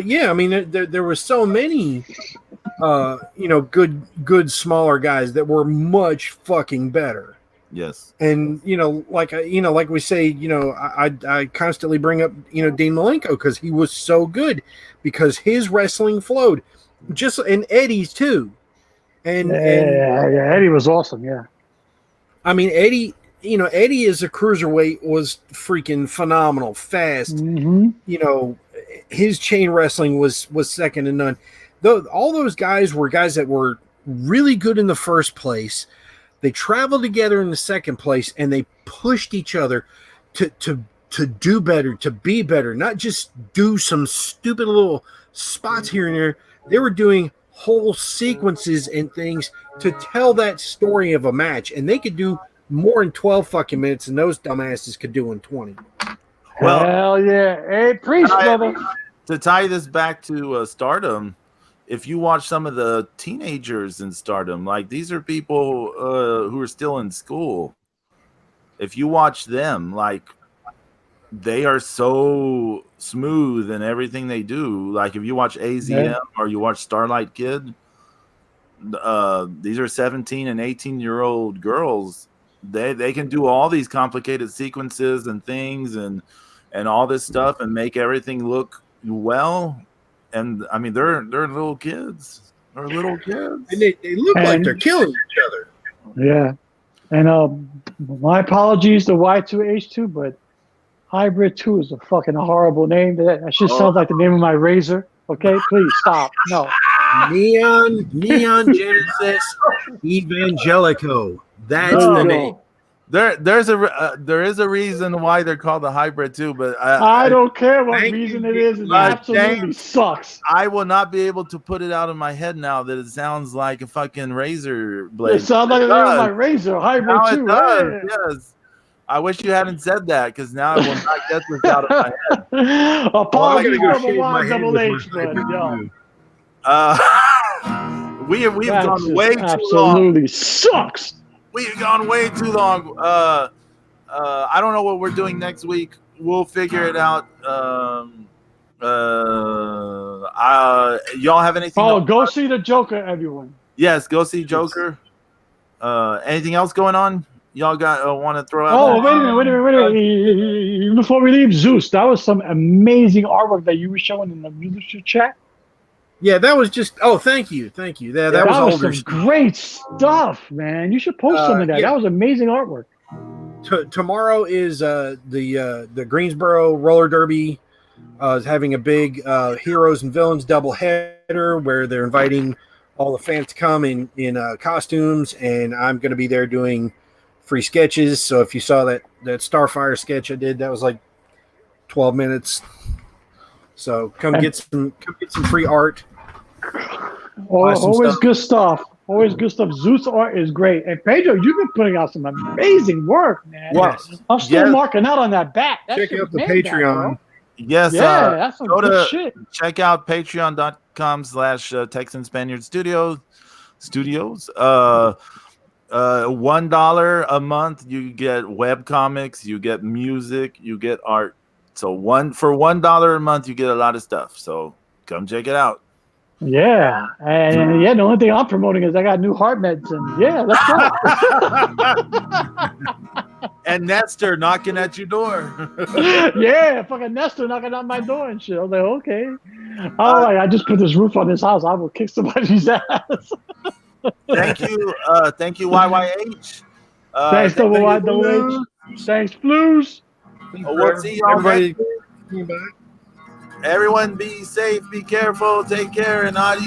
yeah, I mean there were so many good smaller guys that were much fucking better. Yes. And like we say, I constantly bring up Dean Malenko, because he was so good, because his wrestling flowed, and Eddie's too. And Eddie was awesome. Yeah. I mean, Eddie as a cruiserweight was freaking phenomenal, fast. Mm-hmm. His chain wrestling was second to none. All those guys were guys that were really good in the first place. They traveled together in the second place, and they pushed each other to do better, to be better, not just do some stupid little spots here and there. They were doing whole sequences and things to tell that story of a match, and they could do more in 12 fucking minutes than those dumbasses could do in 20. Well, hell yeah. Hey, priest, brother. To tie this back to Stardom, if you watch some of the teenagers in Stardom, like these are people who are still in school. If you watch them, like they are so smooth in everything they do. Like if you watch AZM or you watch Starlight Kid, these are 17 and 18-year-old girls. They can do all these complicated sequences and things and all this stuff and make everything look well. And I mean, they're little kids. They're little kids. And they look like they're killing each other. Yeah. And my apologies to Y2H2, but Hybrid 2 is a fucking horrible name. That just sounds like the name of my razor. Okay, please stop. No. Neon Genesis Evangelico. That's the name. There is a reason why they're called the Hybrid too, but I don't care what reason it is. It absolutely sucks. I will not be able to put it out of my head now that it sounds like a fucking razor blade. It sounds like the name of my razor, Hybrid 2. Right? Yes. I wish you hadn't said that, because now I will not get this out of my head. Apologies, double H, but we've gone way too long. Absolutely sucks. We've gone way too long. I don't know what we're doing next week. We'll figure it out. Y'all have anything? Oh, go see the Joker, everyone. Yes, go see Joker. Anything else going on? Y'all got want to throw out? Oh, wait a minute. Before we leave, Zeus, that was some amazing artwork that you were showing in the leadership chat. Yeah, that was just. Oh, thank you. Yeah, that was older some great stuff, man. You should post some of that. Yeah. That was amazing artwork. Tomorrow is the Greensboro Roller Derby is having a big heroes and villains doubleheader where they're inviting all the fans to come in costumes, and I'm going to be there doing free sketches. So if you saw that Starfire sketch I did, that was like 12 minutes. So come get some free art. Always good stuff. Always good stuff. Zeus art is great. And Pedro, you've been putting out some amazing work, man. Yes. I'm still marking out on that bat. Check out the Patreon. Yes. Yeah, that's some good shit. Check out patreon.com/Texan Spaniard Studios. $1 a month, you get web comics, you get music, you get art. So for $1 a month, you get a lot of stuff. So come check it out. Yeah, and the only thing I'm promoting is I got new heart meds, and let's go. And Nestor knocking at your door. Yeah, fucking Nestor knocking on my door and shit. I was like, okay, all right, I just put this roof on this house. I will kick somebody's ass. Thank you, YYH. Thanks, YYH. Thanks, Blues. We'll see y'all next week. Everyone be safe, be careful, take care, and adios.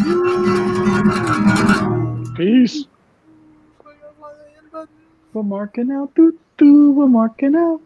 Peace. We're marking out. We're marking out.